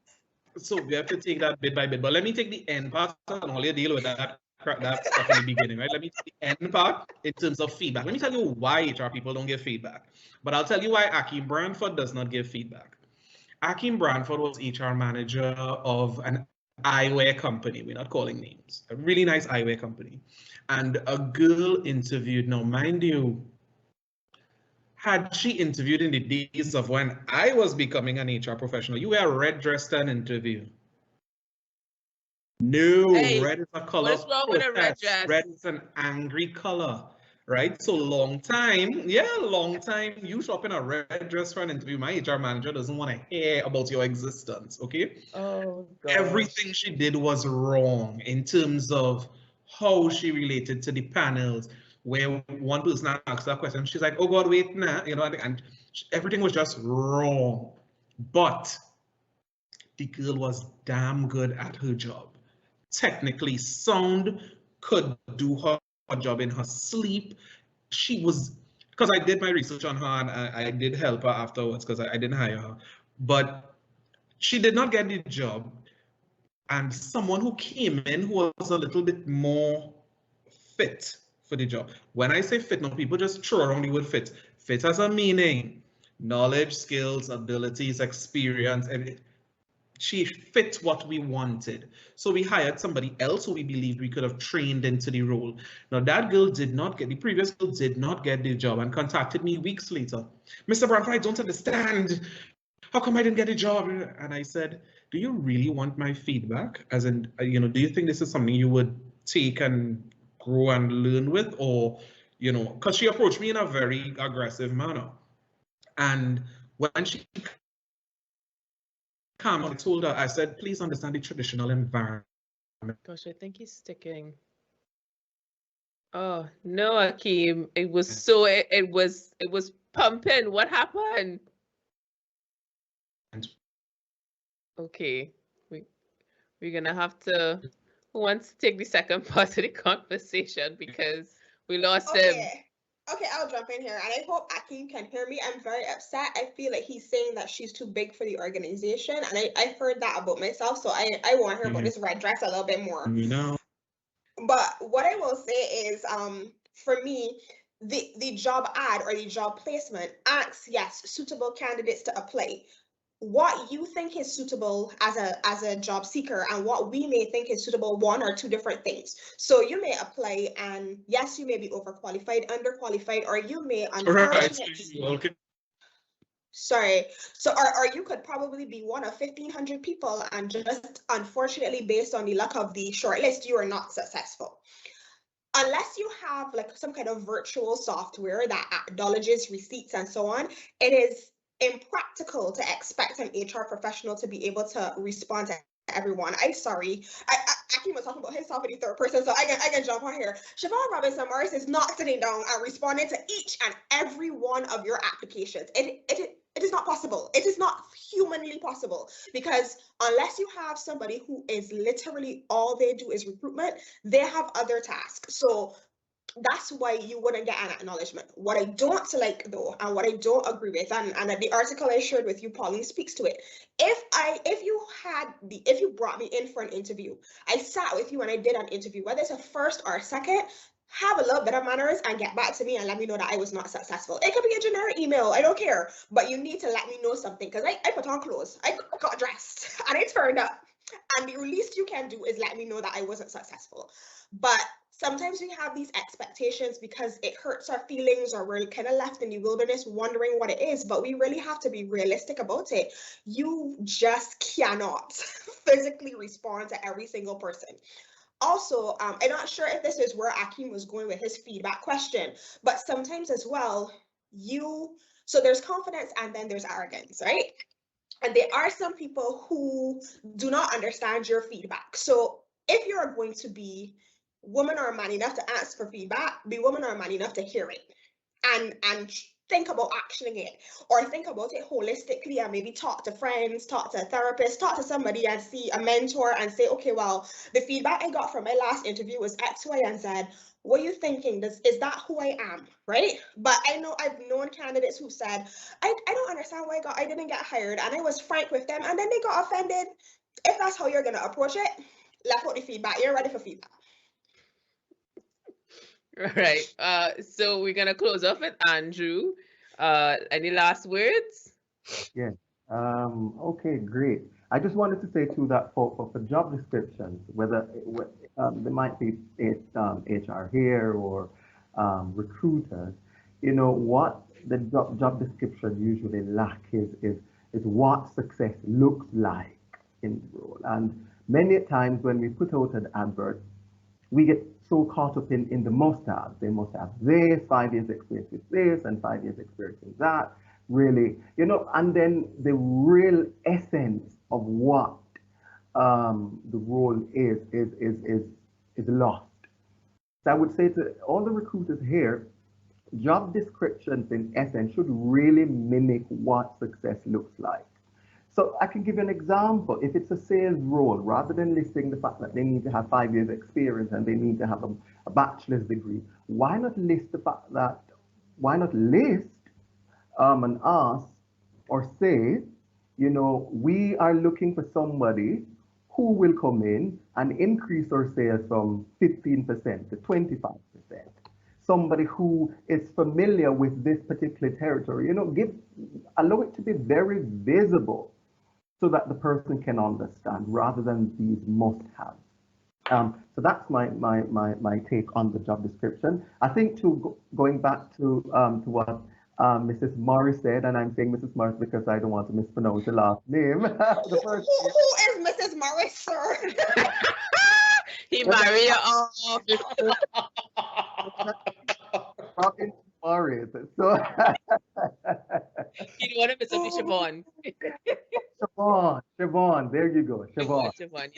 So we have to take that bit by bit. But let me take the end part and only deal with that stuff in the beginning, right? Let me take the end part in terms of feedback. Let me tell you why HR people don't give feedback. But I'll tell you why Akeem Branford does not give feedback. Akeem Branford was HR manager of an eyewear company. We're not calling names. A really nice eyewear company. And a girl interviewed. Now, mind you, had she interviewed in the days of when I was becoming an HR professional, you wear a red dress to an interview. No, Hey, red is a color. what's wrong with a red dress? Red is an angry color, right? So long time, you shop in a red dress for an interview. My HR manager doesn't want to hear about your existence, okay? Oh, gosh. Everything she did was wrong in terms of how she related to the panels, where one person asked that question, she's like, oh God, wait, nah, you know, and everything was just wrong. But the girl was damn good at her job. Technically sound, could do her job in her sleep. She was, because I did my research on her and I did help her afterwards because I didn't hire her, but she did not get the job. And someone who came in who was a little bit more fit for the job. When I say fit, now people just throw around the word fit. Fit has a meaning: knowledge, skills, abilities, experience, and she fit what we wanted. So we hired somebody else who we believed we could have trained into the role. Now that girl did not get, the previous girl did not get the job and contacted me weeks later. Mr. Branford, I don't understand. How come I didn't get a job? And I said, do you really want my feedback? As in, do you think this is something you would take and grow and learn with? Or, because she approached me in a very aggressive manner. And when she came, I told her, I said, please understand the traditional environment. Gosh, I think he's sticking. Oh no, Akeem. It was so it was pumping. What happened? Okay. We're gonna have to, who wants to take the second part of the conversation because we lost him. Okay, I'll jump in here, and I hope Akeem can hear me. I'm very upset. I feel like he's saying that she's too big for the organization, and I heard that about myself, so I want to hear about this red dress a little bit more. But what I will say is, for me, the job ad or the job placement asks, yes, suitable candidates to apply. What you think is suitable as a job seeker and what we may think is suitable, one or two different things. So you may apply and yes, you may be overqualified, underqualified, or you may unfortunately, sorry. So or you could probably be one of 1,500 people and just unfortunately based on the luck of the shortlist, you are not successful. Unless you have like some kind of virtual software that acknowledges receipts and so on, it is impractical to expect an HR professional to be able to respond to everyone. I'm sorry. Akeem was talking about himself in the third person, so I can jump on here. Siobhan Robinson-Morris is not sitting down and responding to each and every one of your applications. It is not possible. It is not humanly possible because unless you have somebody who is literally all they do is recruitment, they have other tasks. So that's why you wouldn't get an acknowledgement. What I don't like though, and what I don't agree with, and the article I shared with you, Pauline, speaks to it. If you brought me in for an interview, I sat with you and I did an interview, whether it's a first or a second, have a little bit of manners and get back to me and let me know that I was not successful. It could be a generic email, I don't care, but you need to let me know something because I put on clothes, I got dressed and I turned up. And the least you can do is let me know that I wasn't successful. But sometimes we have these expectations because it hurts our feelings or we're kind of left in the wilderness wondering what it is, but we really have to be realistic about it. You just cannot physically respond to every single person. Also, I'm not sure if this is where Akeem was going with his feedback question, but sometimes as well, so there's confidence and then there's arrogance, right? And there are some people who do not understand your feedback. So if you're going to be woman or man enough to ask for feedback, be woman or man enough to hear it and think about actioning it, or think about it holistically and maybe talk to friends, talk to a therapist, talk to somebody and see a mentor and say, okay, well, the feedback I got from my last interview was X, Y, and Z. What are you thinking? Is that who I am, right? But I know I've known candidates who said, I don't understand why I didn't get hired, and I was frank with them, and then they got offended. If that's how you're gonna approach it, let's put the feedback. You're ready for feedback. Right. So we're gonna close off with Andrew. Any last words? Yeah. Okay, great. I just wanted to say too that for job descriptions, whether there might be HR here or recruiters, what the job description usually lack is what success looks like in the role. And many times when we put out an advert, we get so caught up in the must-haves. They must have this, 5 years experience with this, and 5 years experience with that. Really, and then the real essence of what the role is lost. So I would say to all the recruiters here, job descriptions in essence should really mimic what success looks like. So I can give you an example. If it's a sales role, rather than listing the fact that they need to have 5 years experience and they need to have a bachelor's degree, why not list and ask or say, we are looking for somebody who will come in and increase our sales from 15% to 25%. Somebody who is familiar with this particular territory, allow it to be very visible. so that the person can understand rather than these must-haves. So that's my take on the job description. I think going back to what Mrs. Morris said, and I'm saying Mrs. Morris because I don't want to mispronounce the last name. Who is Mrs. Morris, sir? He married her off. Robin Morris. So You don't want to miss up Siobhan. Siobhan, there you go, Siobhan. Siobhan,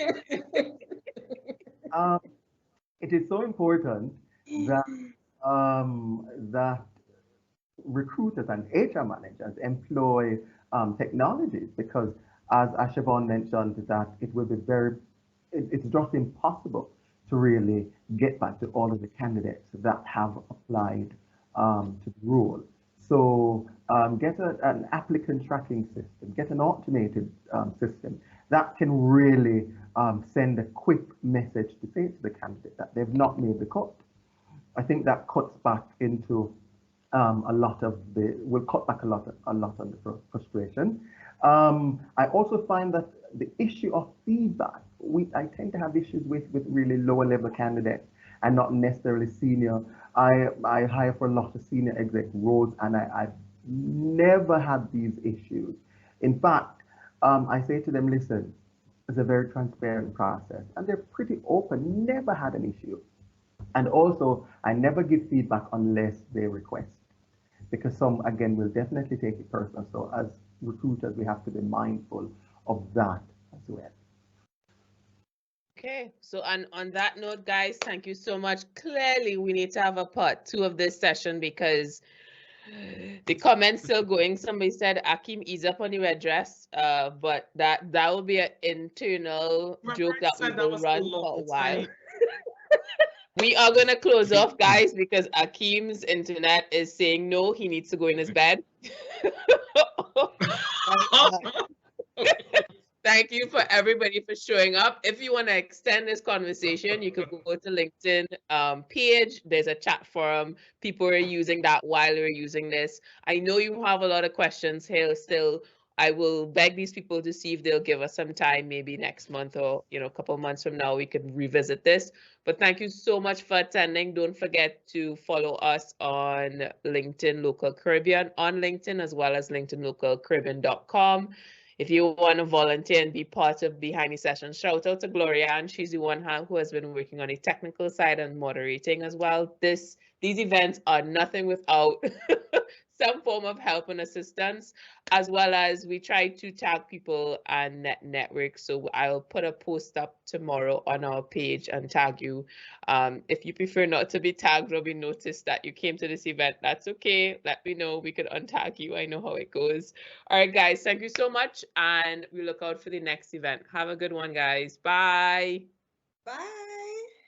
yeah. It is so important that that recruiters and HR managers employ technologies, because as Siobhan mentioned, that it will be it's just impossible to really get back to all of the candidates that have applied to the role. So get an applicant tracking system, get an automated system that can really send a quick message to say to the candidate that they've not made the cut. I think that cuts back into will cut back a lot on the frustration. I also find that the issue of feedback, I tend to have issues with really lower level candidates and not necessarily senior. I hire for a lot of senior exec roles, and I've never had these issues. In fact, I say to them, listen, it's a very transparent process, and they're pretty open, never had an issue. And also, I never give feedback unless they request, because some, again, will definitely take it personal. So as recruiters, we have to be mindful of that as well. Okay, so on that note, guys, thank you so much. Clearly, we need to have a part 2 of this session because the comments still going. Somebody said, Akeem, ease up on the red dress, but that will be an internal joke that we will run for a while. We are going to close off, guys, because Akeem's internet is saying no, he needs to go in his bed. Thank you for everybody for showing up. If you want to extend this conversation, you could go to LinkedIn page. There's a chat forum. People are using that while we're using this. I know you have a lot of questions here still. I will beg these people to see if they'll give us some time, maybe next month or a couple months from now, we could revisit this. But thank you so much for attending. Don't forget to follow us on LinkedIn Local Caribbean on LinkedIn, as well as LinkedInLocalCaribbean.com. If you want to volunteer and be part of Behind the Session, shout out to Gloria, and she's the one who has been working on the technical side and moderating as well. These events are nothing without some form of help and assistance, as well as we try to tag people and network. So I'll put a post up tomorrow on our page and tag you. If you prefer not to be tagged or be noticed that you came to this event, that's okay. Let me know. We could untag you. I know how it goes. All right, guys, thank you so much. And we look out for the next event. Have a good one, guys. Bye. Bye.